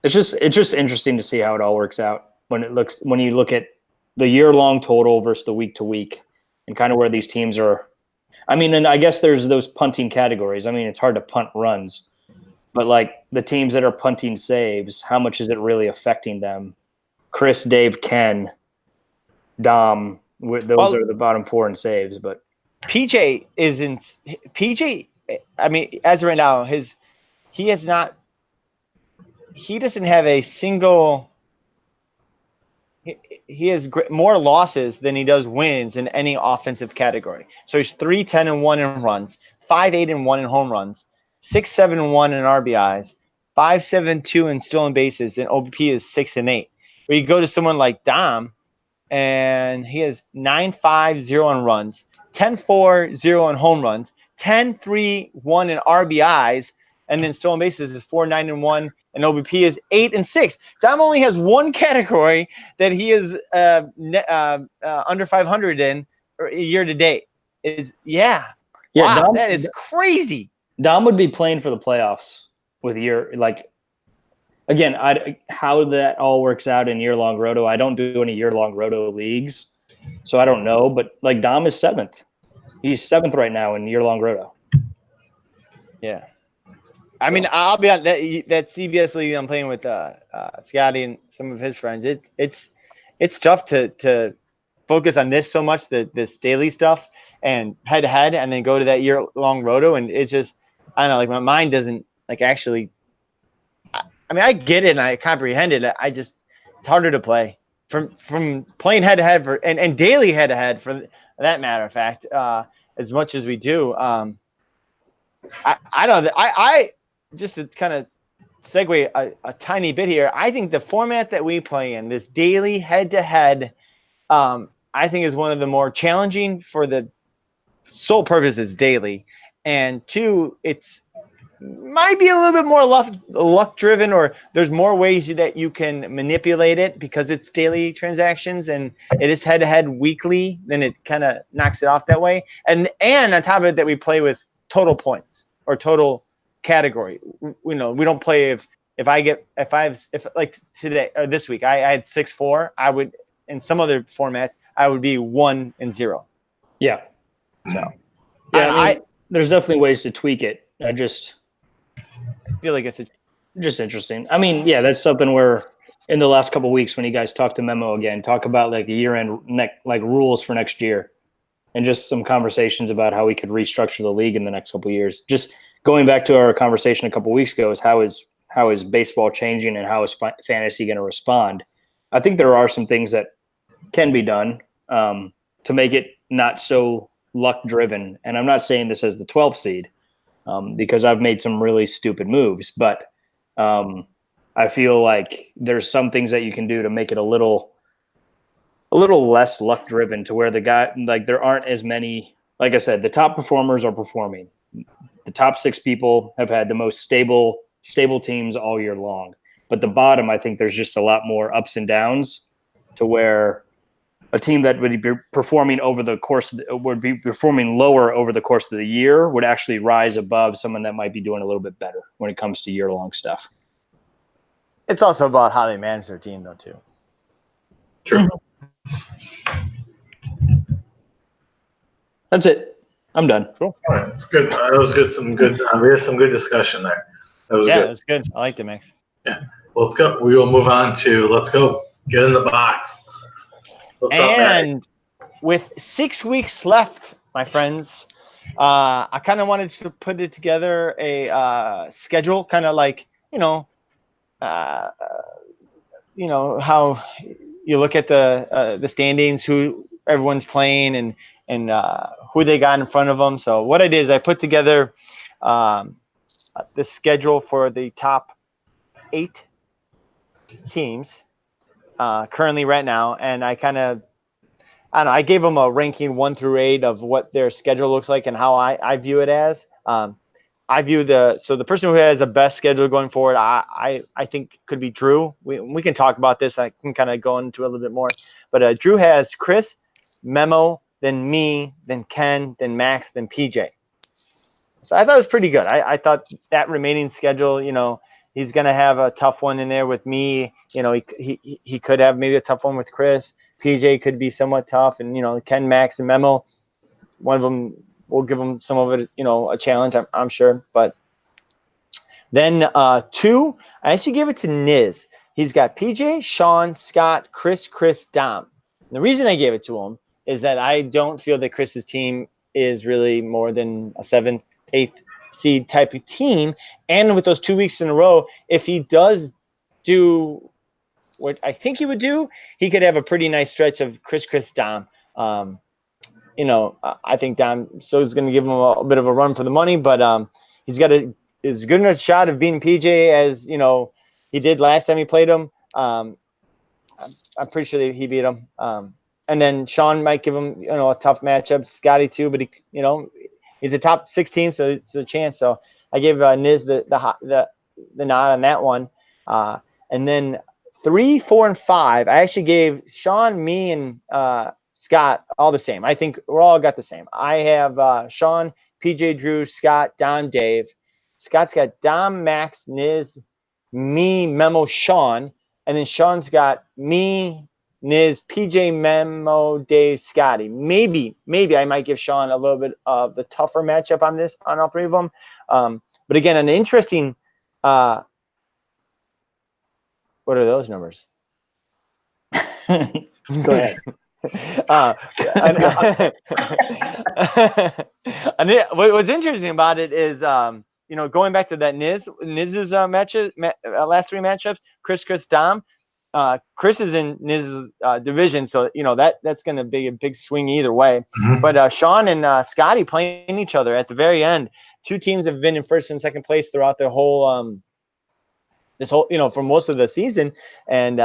it's just interesting to see how it all works out when you look at the year-long total versus the week-to-week and kind of where these teams are. I mean, and I guess there's those punting categories. I mean, it's hard to punt runs. But like the teams that are punting saves, how much is it really affecting them? Chris, Dave, Ken, Dom, those are the bottom 4 in saves. But PJ I mean, as of right now, he doesn't have a single. He has more losses than he does wins in any offensive category. So he's 3, 10, and 1 in runs, 5, 8, and 1 in home runs, 6, 7, and 1 in RBIs, 5, 7, 2 in stolen bases, and OBP is 6 and 8. Where you go to someone like Dom, and he has 9, 5, 0 in runs, 10, 4, 0 in home runs, 10, 3, 1 in RBIs, and then stolen bases is 4, 9, and 1, and OBP is 8 and 6. Dom only has one category that he is under 500 in year to date. Wow, Dom, that is crazy. Dom would be playing for the playoffs with again, how that all works out in year-long roto. I don't do any year-long roto leagues, so I don't know. But like Dom is 7th. He's 7th right now in year-long roto. Yeah. I mean, I'll be on that CBS league I'm playing with Scotty and some of his friends. It's tough to focus on this so much, this daily stuff and head-to-head, and then go to that year-long roto, and it's just, I don't know, like my mind doesn't actually. I mean, I get it and I comprehend it. It's harder to play from playing head-to-head and daily head-to-head for that matter of fact, as much as we do. I don't know. I just to kind of segue a tiny bit here. I think the format that we play in, this daily head-to-head I think is one of the more challenging for the sole purpose is daily, and two, it's might be a little bit more luck driven, or there's more ways that you can manipulate it because it's daily transactions and it is head to head weekly. Then it kind of knocks it off that way. And on top of it, that we play with total points or total category. We don't play if like today or this week I had 6-4. I would in some other formats I would be 1-0. Yeah. So yeah, I mean, there's definitely ways to tweak it. I just feel like it's just interesting. I mean, yeah, that's something where in the last couple of weeks when you guys talk to Memo again, talk about like the year-end like rules for next year, and just some conversations about how we could restructure the league in the next couple of years. Just going back to our conversation a couple of weeks ago, is how is baseball changing and how is fantasy going to respond? I think there are some things that can be done to make it not so luck driven. And I'm not saying this as the 12th seed. Because I've made some really stupid moves, but I feel like there's some things that you can do to make it a little less luck driven, to where the guy, like, there aren't as many, like I said, the top performers are performing. The top 6 people have had the most stable teams all year long, but the bottom, I think there's just a lot more ups and downs, to where a team that would be performing would be performing lower over the course of the year would actually rise above someone that might be doing a little bit better when it comes to year-long stuff. It's also about how they manage their team, though, too. True. That's it. I'm done. Cool. All right, that's good. That was good. We had some good discussion there. That was good. It was good. I like the mix. Yeah. Well, let's go. We will move on to let's go. Get in the box. What's up, And with 6 weeks left, my friends, I kind of wanted to put it together a schedule, kind of like how you look at the standings, who everyone's playing, and who they got in front of them. So what I did is I put together the schedule for the top 8 teams currently right now, and I gave them a ranking 1 through 8 of what their schedule looks like and how I view it as. I view the person who has the best schedule going forward, I think could be Drew. We can talk about this. I can kind of go into it a little bit more, but Drew has Chris, Memo, then me, then Ken, then Max, then PJ. So I thought it was pretty good. I thought that remaining schedule, he's going to have a tough one in there with me. He could have maybe a tough one with Chris. PJ could be somewhat tough. And, Ken, Max, and Memo, one of them will give them some of it, a challenge, I'm sure. But then 2, I actually gave it to Niz. He's got PJ, Sean, Scott, Chris, Dom. And the reason I gave it to him is that I don't feel that Chris's team is really more than a 7th, 8th seed type of team. And with those 2 weeks in a row, if he does do what I think he would do, he could have a pretty nice stretch of Chris, Dom. I think Dom is going to give him a bit of a run for the money, but he's got as good enough shot of beating PJ as he did last time he played him. I'm pretty sure that he beat him. And then Sean might give him a tough matchup. Scotty too, but he's a top 16, so it's a chance. So I gave Niz the nod on that one. And then 3, 4, and 5, I actually gave Sean, me, and Scott all the same. I think we're all got the same. I have Sean, PJ, Drew, Scott, Don, Dave. Scott's got Dom, Max, Niz, me, Memo, Sean. And then Sean's got me, Niz, PJ, Memo, Dave, Scotty. Maybe I might give Sean a little bit of the tougher matchup on all 3 of them. But again, an interesting. What are those numbers? Go ahead. What's interesting about it is, going back to that Niz's last 3 matchups, Chris, Dom. Chris is in Niz's division, so that's going to be a big swing either way. Mm-hmm. But Sean and Scotty playing each other at the very end. 2 teams have been in first and second place throughout their whole for most of the season, and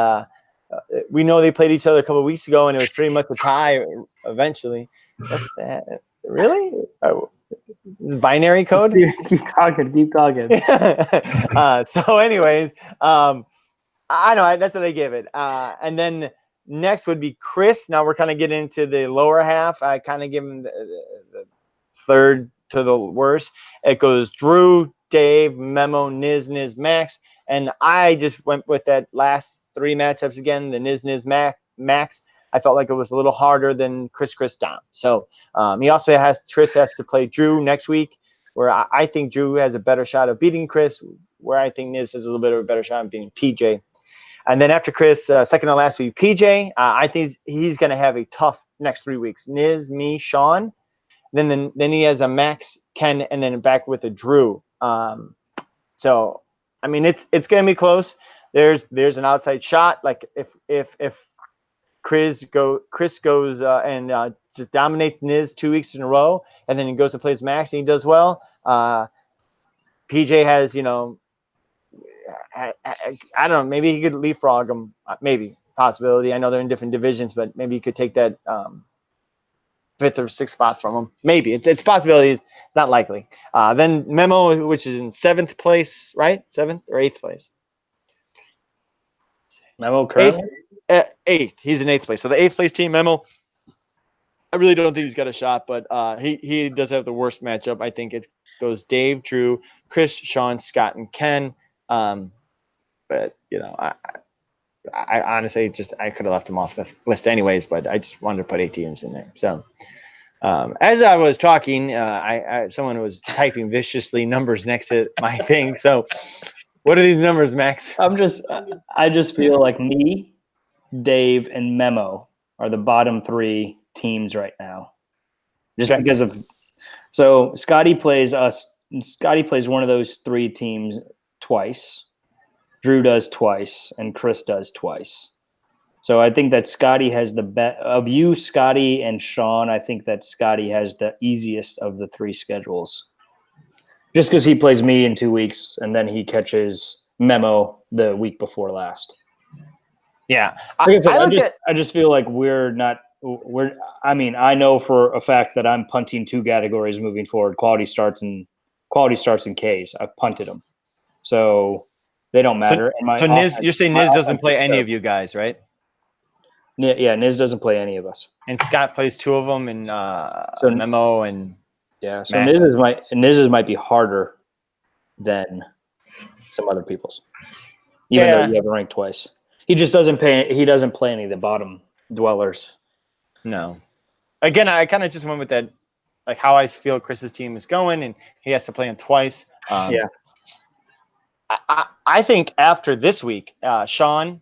we know they played each other a couple of weeks ago, and it was pretty much a tie eventually. What's that? Really? Oh, this is binary code? Keep talking. So, anyways, I know that's what I give it. And then next would be Chris. Now we're kind of getting into the lower half. I kind of give him the third to the worst. It goes Drew, Dave, Memo, Niz, Max. And I just went with that last 3 matchups again, the Niz, Max. I felt like it was a little harder than Chris, Dom. So Chris has to play Drew next week, where I think Drew has a better shot of beating Chris, where I think Niz has a little bit of a better shot of beating PJ. And then after Chris, second to last week, PJ. I think he's going to have a tough next 3 weeks. Niz, me, Sean. Then he has a Max, Ken, and then back with a Drew. So, I mean, it's going to be close. There's an outside shot. Like if Chris goes and just dominates Niz 2 weeks in a row, and then he goes and plays Max and he does well. PJ has, I don't know, maybe he could leapfrog him. Maybe possibility. I know they're in different divisions, but maybe he could take that 5th or 6th spot from him. Maybe it's a possibility. Not likely. Then Memo, which is in 7th place, right? 7th or 8th place. Memo currently 8th. He's in 8th place. So the 8th place team, Memo. I really don't think he's got a shot, but he does have the worst matchup. I think it goes Dave, Drew, Chris, Sean, Scott, and Ken. But I honestly I could have left him off the list anyways, but I just wanted to put 8 teams in there. So as I was talking, someone was typing viciously numbers next to my thing. So what are these numbers, Max? I just feel like me, Dave, and Memo are the bottom 3 teams right now. Just Okay. because of so Scotty plays one of those 3 teams twice. Drew does twice, and Chris does twice. So I think that Scotty has the bet of you, Scotty, and Sean. I think that Scotty has the easiest of the 3 schedules, just because he plays me in 2 weeks, and then he catches Memo the week before last. Yeah, I just feel like I know for a fact that I'm punting 2 categories moving forward: quality starts and Ks. I've punted them, so they don't matter. So Niz, you're saying Niz doesn't play any of you guys, right? Yeah, Niz doesn't play any of us. And Scott plays 2 of them, and Memo and so Max. Niz's might be harder than some other people's, even though you have it ranked twice. He just doesn't play any of the bottom dwellers. No. Again, I kind of just went with that, like how I feel Chris's team is going, and he has to play him twice. I think after this week, Sean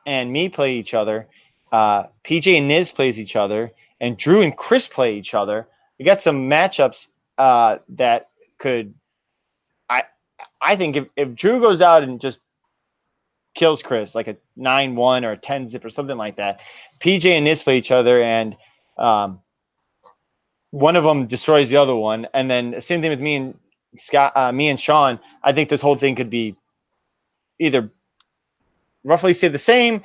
and me play each other. PJ and Niz plays each other, and Drew and Chris play each other. We got some matchups that could. I think if Drew goes out and just kills Chris like a 9-1 or a 10-zip or something like that, PJ and Niz play each other, and one of them destroys the other one, and then same thing with me and Scott, me and Sean. I think this whole thing could be either roughly stay the same,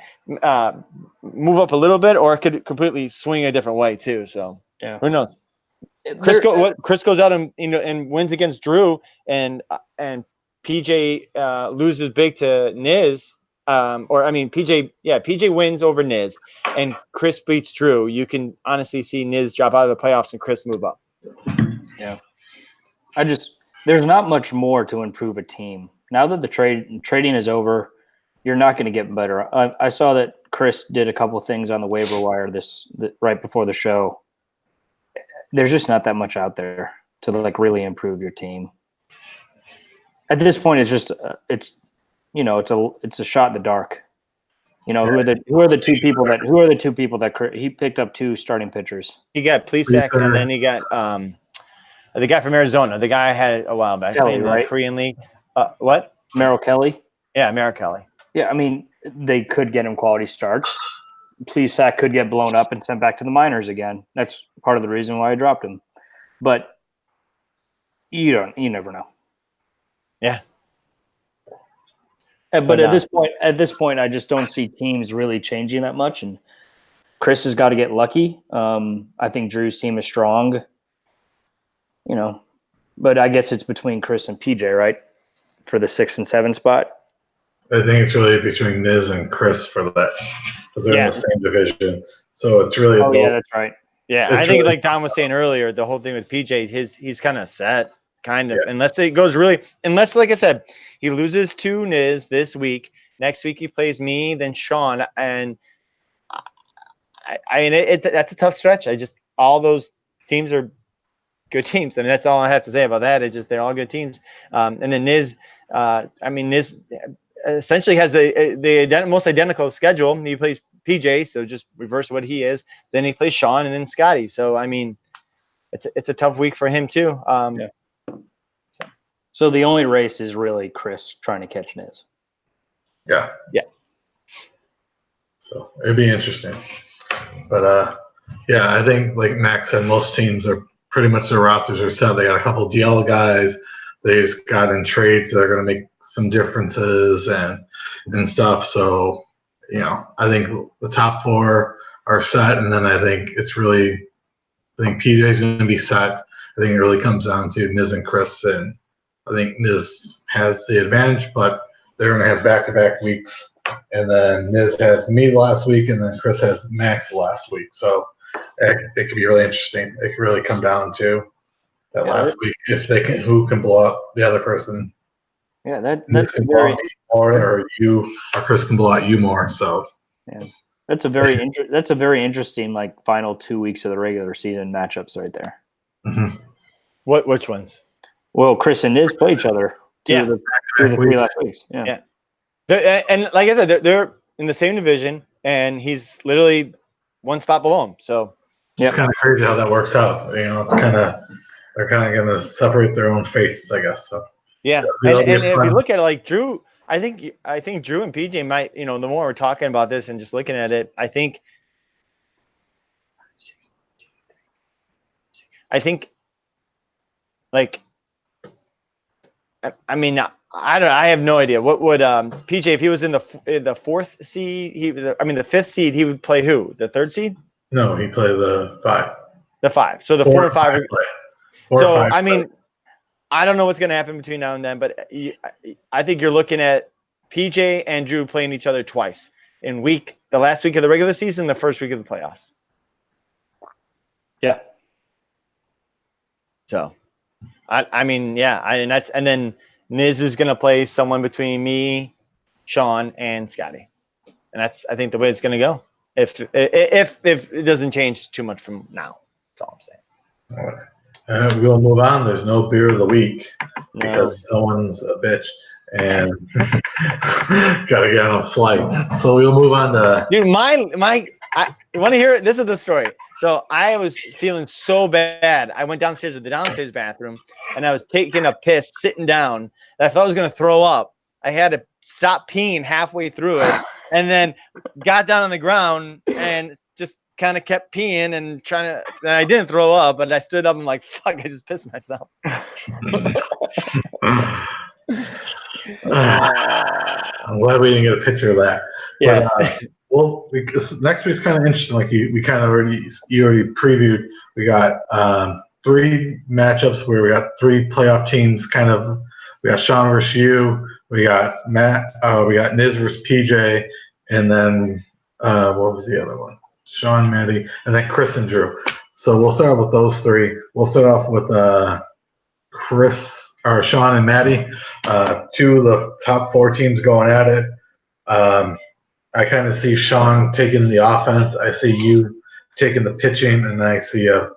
move up a little bit, or it could completely swing a different way too. So who knows? Chris goes out and wins against Drew, and PJ loses big to Niz. PJ wins over Niz, and Chris beats Drew. You can honestly see Niz drop out of the playoffs and Chris move up. Yeah, there's not much more to improve a team now that the trading is over. You're not going to get better. I saw that Chris did a couple things on the waiver wire right before the show. There's just not that much out there to really improve your team. At this point, it's just it's a shot in the dark. Who are the 2 people that he picked up 2 starting pitchers? He got Plesac, and then he got the guy from Arizona. The guy I had a while back Kelly, playing in right? the Korean League. What? Merrill Kelly. Yeah, Merrill Kelly. Yeah, I mean, they could get him quality starts. Plesac could get blown up and sent back to the minors again. That's part of the reason why I dropped him. But you never know. Yeah. But at this point, I just don't see teams really changing that much. And Chris has got to get lucky. I think Drew's team is strong. But I guess it's between Chris and PJ, right, for the 6 and 7 spot. I think it's really between Niz and Chris for that, because they're in the same division. So it's really. Oh yeah, that's right. Yeah, I think like Tom was saying earlier, the whole thing with PJ, he's kind of set, unless it goes really, like I said, he loses to Niz this week. Next week he plays me, then Sean, and I mean that's a tough stretch. All those teams are good teams. I mean that's all I have to say about that. They're all good teams. And then Niz, Niz essentially has the most identical schedule. He plays PJ, so just reverse what he is. Then he plays Sean and then Scotty. So I mean, it's a tough week for him too. So the only race is really Chris trying to catch Niz. Yeah. Yeah. So it'd be interesting, but I think like Max said, most teams are pretty much their rosters are set. They got a couple DL guys. They just got in trades that are going to make some differences and stuff. So. I think the top 4 are set, and then I think PJ's going to be set. I think it really comes down to Niz and Chris, and I think Niz has the advantage, but they're going to have back-to-back weeks, and then Niz has me last week, and then Chris has Max last week. So it could be really interesting. It could really come down to that last week who can blow up the other person. Yeah, that's very or Chris can blow out you more. So yeah, that's a very interesting like final 2 weeks of the regular season matchups right there. Mm-hmm. Which ones? Well, Chris and Niz play each other. The 3 last weeks. Yeah. And like I said, they're in the same division, and he's literally 1 spot below him. So it's kind of crazy how that works out. It's kind of they're kind of going to separate their own fates, I guess. So. Yeah, and if you look at it, like Drew, I think Drew and PJ might, the more we're talking about this and just looking at it, I think like, I mean, I don't know. I have no idea. What would PJ, if he was in the 4th seed, the 5th seed, he would play who? The 3rd seed? No, he played the 5. The 5. So the 4 and 5. So I mean. I don't know what's going to happen between now and then, but I think you're looking at PJ and Drew playing each other twice in the last week of the regular season, the first week of the playoffs. Yeah. So, and then Niz is going to play someone between me, Sean, and Scotty, and that's I think the way it's going to go. If it doesn't change too much from now, that's all I'm saying. All right. We'll move on. There's no beer of the week because someone's a bitch and gotta get on a flight. So we'll move on to. Dude, you want to hear it? This is the story. So I was feeling so bad. I went downstairs to the downstairs bathroom and I was taking a piss sitting down. I thought I was gonna throw up. I had to stop peeing halfway through it and then got down on the ground and just kind of kept peeing and and I didn't throw up, but I stood up and like, fuck, I just pissed myself. I'm glad we didn't get a picture of that. Yeah. But, because next week's kind of interesting. Like you already previewed. We got 3 matchups where we got 3 playoff teams. We got Sean versus you. We got Matt. We got Niz versus PJ, and then what was the other one? Sean, Maddie, and then Chris and Drew. So we'll start with those 3. We'll start off with Sean and Maddie, 2 of the top 4 teams going at it. I kind of see Sean taking the offense. I see you taking the pitching, and I see a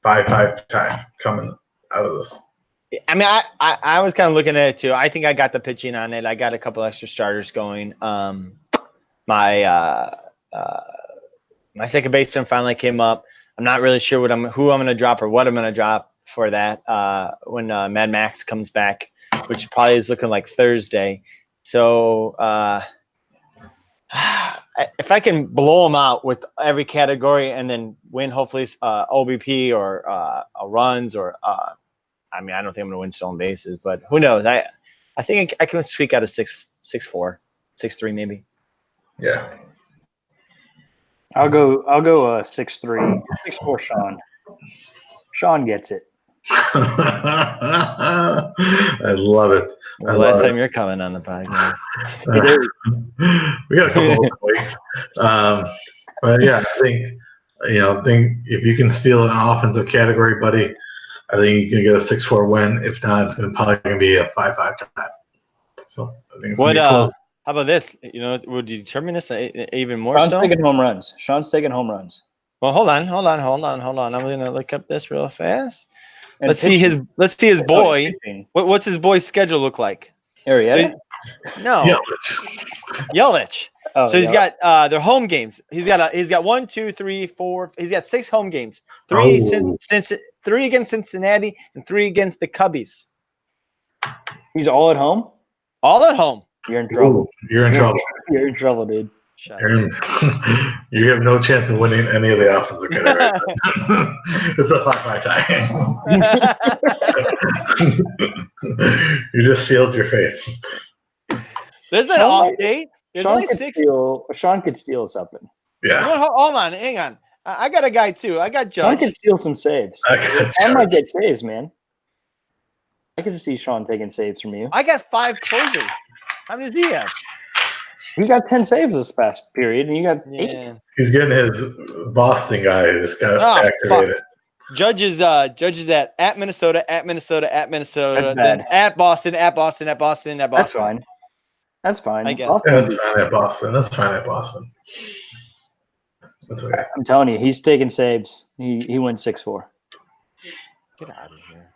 5-5 tie coming out of this. I mean, I was kind of looking at it too. I think I got the pitching on it. I got a couple extra starters going. My second baseman finally came up. I'm not really sure who I'm going to drop or what I'm going to drop for that when Mad Max comes back, which probably is looking like Thursday. So if I can blow them out with every category and then win, hopefully OBP or runs or I don't think I'm going to win stolen bases, but who knows? I think I can squeak out a 6-4. 6-3 maybe. Yeah. I'll go 6-3, 6-4. Sean gets it. I love it. Well, last time you're coming on the podcast. It is. We got a couple more weeks. But yeah, I think if you can steal an offensive category, buddy, I think you can get a 6-4 win. If not, it's probably gonna be a 5-5 tie. So I think it's gonna be close. How about this? Would you determine this even more Sean's so? taking home runs. Well, hold on. I'm gonna look up this real fast. And Let's see his boy. What's his boy's schedule look like? Arietta? No, Yelich. Oh, So he's got their home games. He's got 1, 2, 3, 4. He's got 6 home games. 3 against Cincinnati and 3 against the Cubbies. He's all at home? All at home. You're in trouble. You're in trouble. You're in trouble, dude. You have no chance of winning any of the offensive categories. It's a 5-5 tie. You just sealed your fate. There's an off date. There's Sean only could 6. Sean could steal something. Yeah. Hold on, hang on. I got a guy too. I got Judge. Sean could steal some saves. I might get saves, man. I could see Sean taking saves from you. I got 5 closers. How many does he have? You got 10 saves this past period, and you got 8. He's getting his Boston guy just got activated. Fuck. Judge is at Minnesota, then at Boston. That's fine. That's fine. I guess. That's fine at Boston. That's okay. I'm telling you, he's taking saves. He wins 6-4. Get out of here.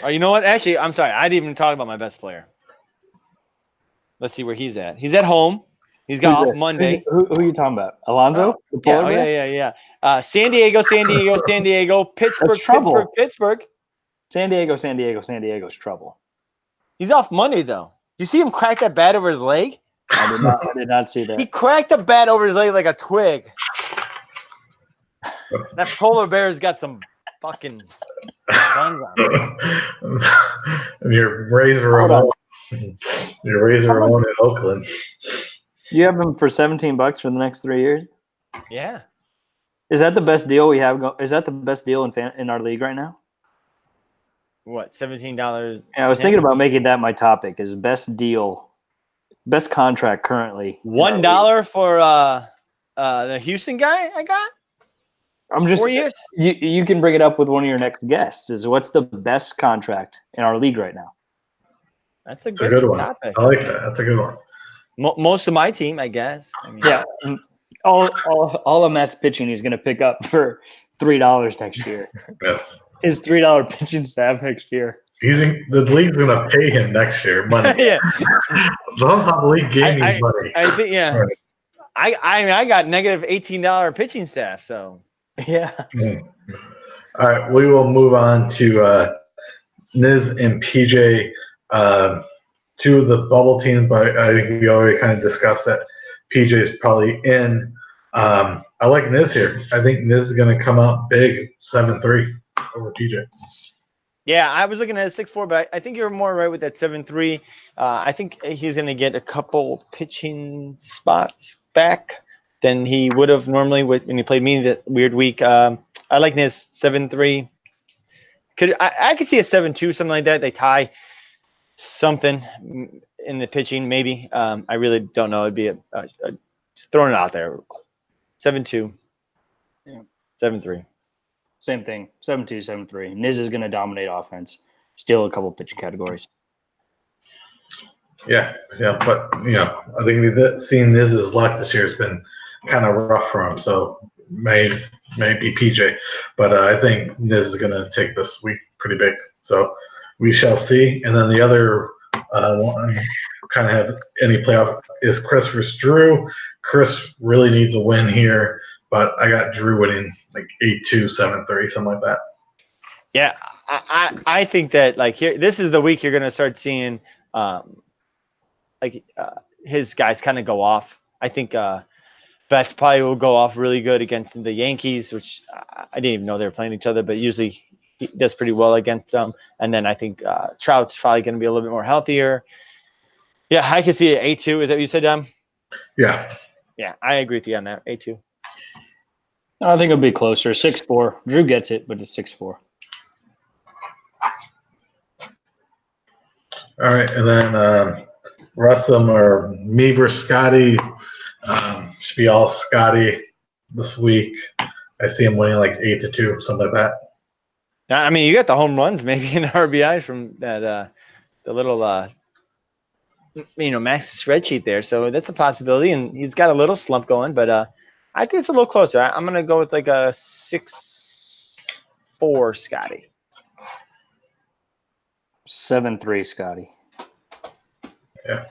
Oh, you know what? Actually, I'm sorry. I didn't even talk about my best player. Let's see where he's at. He's at home. He's got off Monday. Who are you talking about? Alonzo? Yeah. San Diego, Pittsburgh. San Diego's trouble. He's off Monday, though. You see him crack that bat over his leg? I did not see that. He cracked the bat over his leg like a twig. That polar bear's got some fucking guns on it. Your Razor Ramon. Your Razor Ramon in Oakland. You have him for $17 for the next 3 years? Yeah. Is that the best deal we have? Is that the best deal in our league right now? What, $17? Yeah, I was thinking about making that my topic. Is best deal, best contract currently. $1 for the Houston guy I got? I'm just 4 years. You can bring it up with one of your next guests. Is what's the best contract in our league right now? That's a good one. topic. I like that. That's a good one. Most of my team, I guess. I mean, yeah, all of Matt's pitching he's going to pick up for $3 next year. Yes. His $3 pitching staff next year. The league's going to pay him next year money. Yeah. The league gave me money. I think Right. I got negative $18 pitching staff, so. Yeah. All right, we will move on to Niz and PJ. 2 of the bubble teams, but I think we already kind of discussed that PJ is probably in. I like Niz here. I think Niz is going to come out big, 7-3 over PJ. Yeah, I was looking at a 6-4, but I think you're more right with that 7-3. I think he's going to get a couple pitching spots back than he would have normally when he played me that weird week. I like Niz 7-3. I could see a 7-2, something like that. They tie something in the pitching, maybe. I really don't know. It'd be just throwing it out there. 7-2. Yeah. 7-3. Same thing. 7-2, 7-3. Niz is going to dominate offense. Steal a couple pitching categories. Yeah, but I think seeing Niz's luck this year has been kind of rough for him. So maybe PJ, but I think Niz is going to take this week pretty big. So we shall see. And then the other one kind of have any playoff is Chris versus Drew. Chris really needs a win here, but I got Drew winning like 8-2, 7-3, something like that. Yeah, I think that this is the week you're going to start seeing his guys kind of go off. I think Betts probably will go off really good against the Yankees, which I didn't even know they were playing each other, but usually he does pretty well against them. And then I think Trout's probably going to be a little bit more healthier. Yeah, I can see it. A2. Is that what you said, Dom? Yeah. Yeah, I agree with you on that. A2. I think it'll be closer. 6-4. Drew gets it, but it's 6-4. All right, and then rest of them are me versus Scotty. Should be all Scotty this week. I see him winning like 8-2, something like that. I mean, you got the home runs, maybe in RBIs from that the little Max spreadsheet there. So that's a possibility, and he's got a little slump going, but I think it's a little closer. I'm gonna go with like a 6-4 Scotty. 7-3 Scotty. Yeah.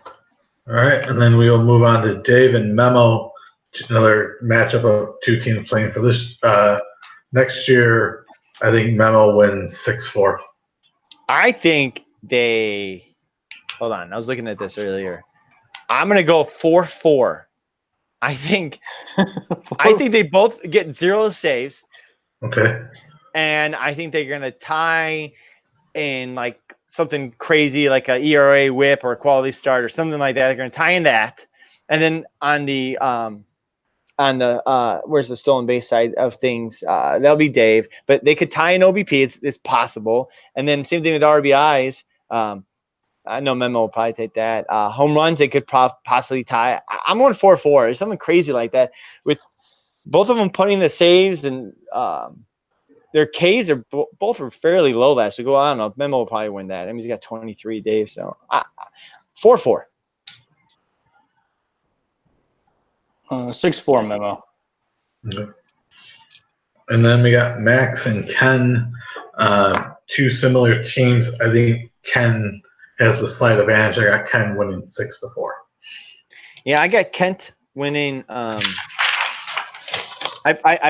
All right, and then we'll move on to Dave and Memo. Another matchup of two teams playing for this next year. I think Memo wins 6-4. I think they. Hold on, I was looking at this earlier. I'm gonna go 4-4. I think they both get 0 saves. Okay. And I think they're gonna tie in like something crazy, like a ERA whip or a quality start or something like that. They're gonna tie in that, and then on the where's the stolen base side of things, that'll be Dave. But they could tie in OBP. It's possible. And then same thing with RBIs. I know Memo will probably take that. Home runs, they could possibly tie. I'm going 4-4. It's something crazy like that. With both of them putting the saves, and their Ks are both were fairly low last week. Well, I don't know. Memo will probably win that. I mean, he's got 23, Dave. So 4-4. 6-4 Memo. Okay. And then we got Max and Ken, two similar teams. I think Ken has a slight advantage. I got Ken winning 6-4. Yeah, I got Kent winning. I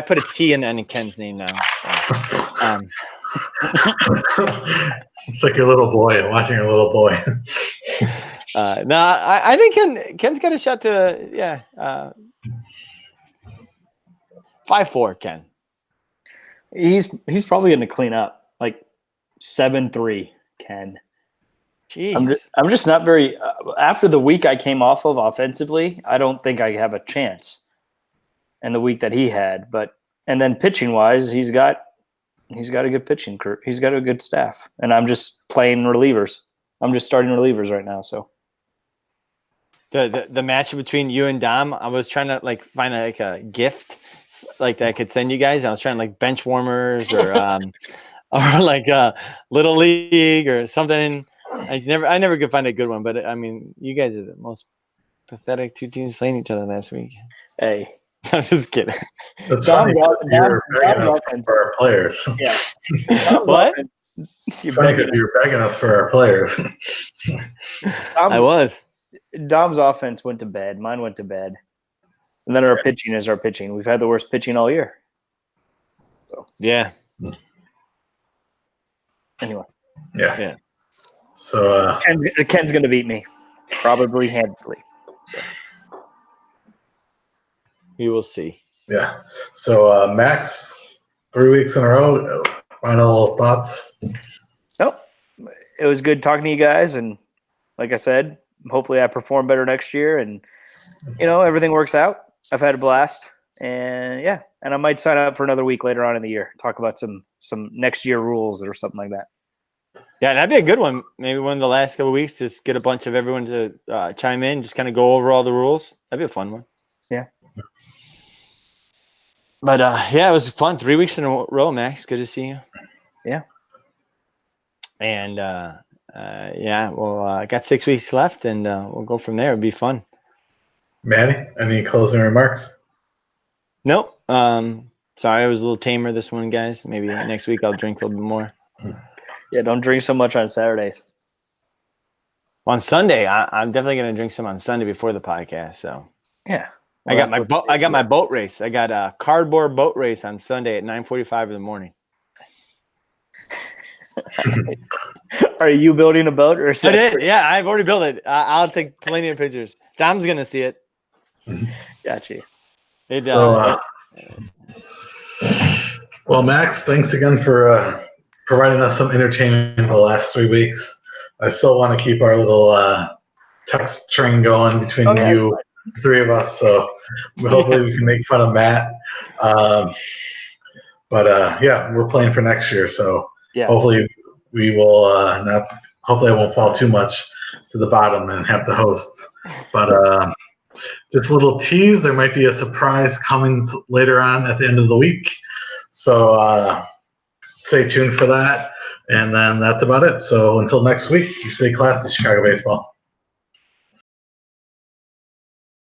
put a T in Ken's name now. So, It's like your little boy, watching your little boy. no, I think Ken's got a shot to 5-4 Ken. He's probably going to clean up like 7-3 Ken. Jeez. I'm just not very after the week I came off of offensively. I don't think I have a chance. And the week that he had, and then pitching wise, he's got a good pitching crew. He's got a good staff, and I'm just playing relievers. I'm just starting relievers right now. So the match between you and Dom, I was trying to like find a gift like that I could send you guys. I was trying like bench warmers or or like little league or something. I never could find a good one, but I mean, you guys are the most pathetic two teams playing each other last week. hey, I'm just kidding. That's funny because you're begging us for our players. Yeah. What? It's funny because you were begging us for our players. I was. Dom's offense went to bed. Mine went to bed. And then our pitching is our pitching. We've had the worst pitching all year. So Yeah. anyway. Yeah. So Ken's going to beat me, probably handily. So. We will see. Yeah. So Max, 3 weeks in a row. Final thoughts? Nope. It was good talking to you guys, and like I said, hopefully I perform better next year, and everything works out. I've had a blast, and I might sign up for another week later on in the year. Talk about some next year rules or something like that. Yeah, that'd be a good one. Maybe one of the last couple of weeks, just get a bunch of everyone to chime in, just kind of go over all the rules. That'd be a fun one. Yeah. But it was fun. 3 weeks in a row, Max. Good to see you. Yeah. And I got 6 weeks left, and we'll go from there. It'd be fun. Manny, any closing remarks? Nope. Sorry, I was a little tamer this one, guys. Maybe next week I'll drink a little bit more. Yeah, don't drink so much on Saturdays. On Sunday, I'm definitely gonna drink some on Sunday before the podcast. So yeah, I got my boat race. I got a cardboard boat race on Sunday at 9:45 in the morning. Are you building a boat, or is I did. Yeah, I've already built it. I'll take plenty of pictures. Dom's gonna see it. Gotcha. Well, Max, thanks again for providing us some entertainment the last 3 weeks. I still want to keep our little text train going between you, the three of us. So hopefully we can make fun of Matt. But we're playing for next year. So hopefully we will not. Hopefully I won't fall too much to the bottom and have to host. But just a little tease. There might be a surprise coming later on at the end of the week. So stay tuned for that. And then that's about it. So until next week, you stay classy, Chicago baseball.